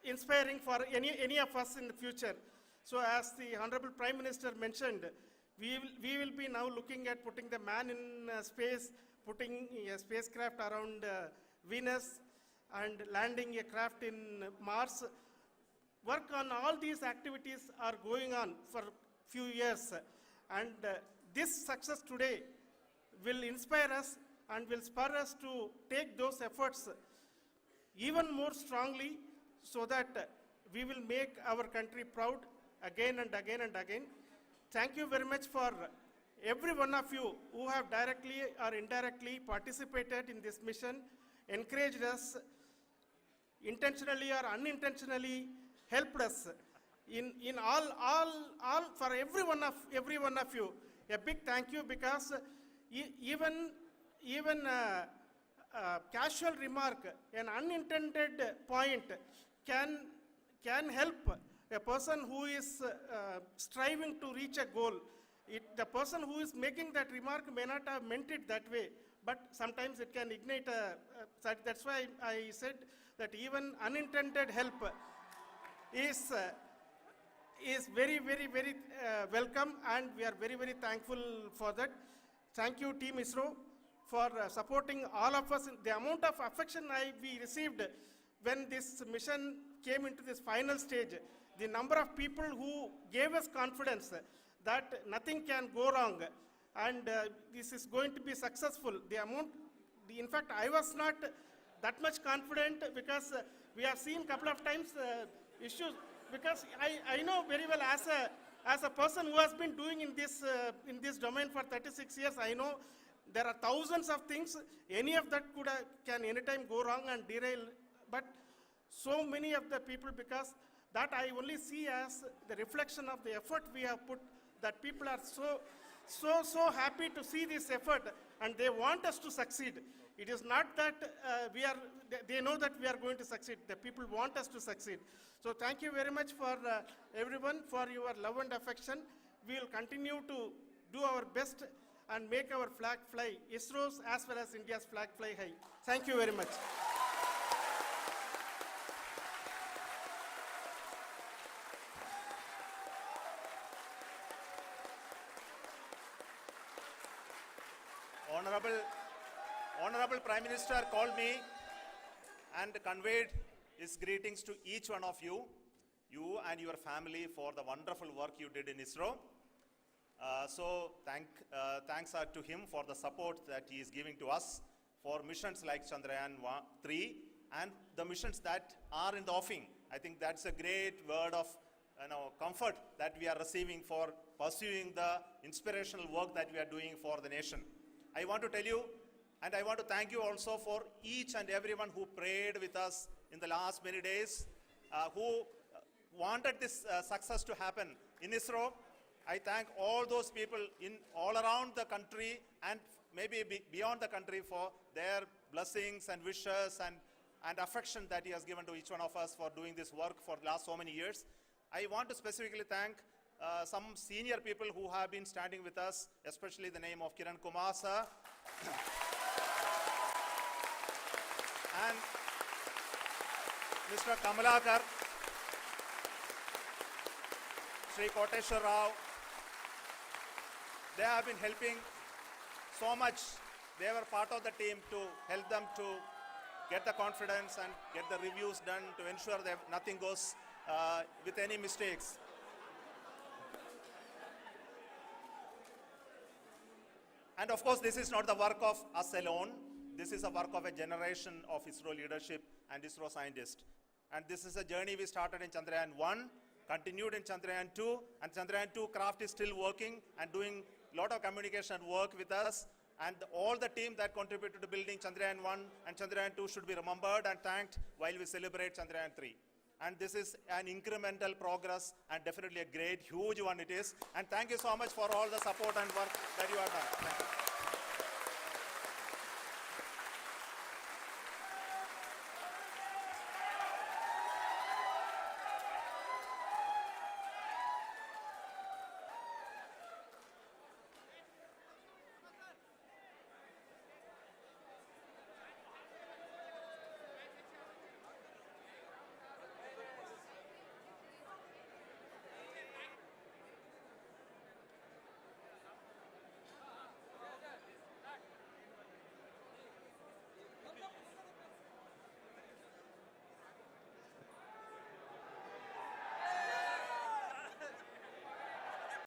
inspiring for any of us in the future. So as the Honorable Prime Minister mentioned, we will be now looking at putting the man in space, putting a spacecraft around Venus, and landing a craft in Mars. Work on all these activities are going on for few years. And this success today will inspire us and will spur us to take those efforts even more strongly, so that we will make our country proud again and again and again. Thank you very much for every one of you who have directly or indirectly participated in this mission, encouraged us, intentionally or unintentionally helped us in all for every one of you. A big thank you, because even casual remark, an unintended point can help a person who is striving to reach a goal. The person who is making that remark may not have meant it that way, but sometimes it can ignite that's why I said that even unintended help is very, very, very welcome, and we are very, very thankful for that. Thank you, Team ISRO, for supporting all of us. The amount of affection we received when this mission came into this final stage, the number of people who gave us confidence that nothing can go wrong and this is going to be successful. In fact, I was not that much confident, because we have seen a couple of times issues, because I know very well, as a person who has been doing in this domain for 36 years, I know there are thousands of things. Any of that can anytime go wrong and derail. But so many of the people, because that I only see as the reflection of the effort we have put, that people are so happy to see this effort, and they want us to succeed. It is not that they know that we are going to succeed. The people want us to succeed. So thank you very much for everyone for your love and affection. We will continue to do our best and make our flag fly, ISRO's as well as India's flag fly high. Thank you very much. Honorable Prime Minister called me and conveyed his greetings to each one of you and your family, for the wonderful work you did in ISRO. Thanks are to him for the support that he is giving to us for missions like Chandrayaan 3 and the missions that are in the offing. I think that's a great word of comfort that we are receiving for pursuing the inspirational work that we are doing for the nation. I want to tell you, and I want to thank you also for each and everyone who prayed with us in the last many days, who wanted this success to happen in ISRO. I thank all those people all around the country and maybe beyond the country for their blessings and wishes and affection that he has given to each one of us for doing this work for the last so many years. I want to specifically thank some senior people who have been standing with us, especially the name of Kiran Kumar sir and Mr. Kamalakar, Sri Koteshwar Rao. They have been helping so much. They were part of the team to help them to get the confidence and get the reviews done to ensure that nothing goes with any mistakes. And of course, this is not the work of us alone. This is a work of a generation of ISRO leadership and ISRO scientists. And this is a journey we started in Chandrayaan 1, continued in Chandrayaan 2, and Chandrayaan 2 craft is still working and doing a lot of communication work with us. And all the team that contributed to building Chandrayaan 1 and Chandrayaan 2 should be remembered and thanked while we celebrate Chandrayaan 3. And this is an incremental progress and definitely a great, huge one it is. And thank you so much for all the support and work that you have done. Thank you.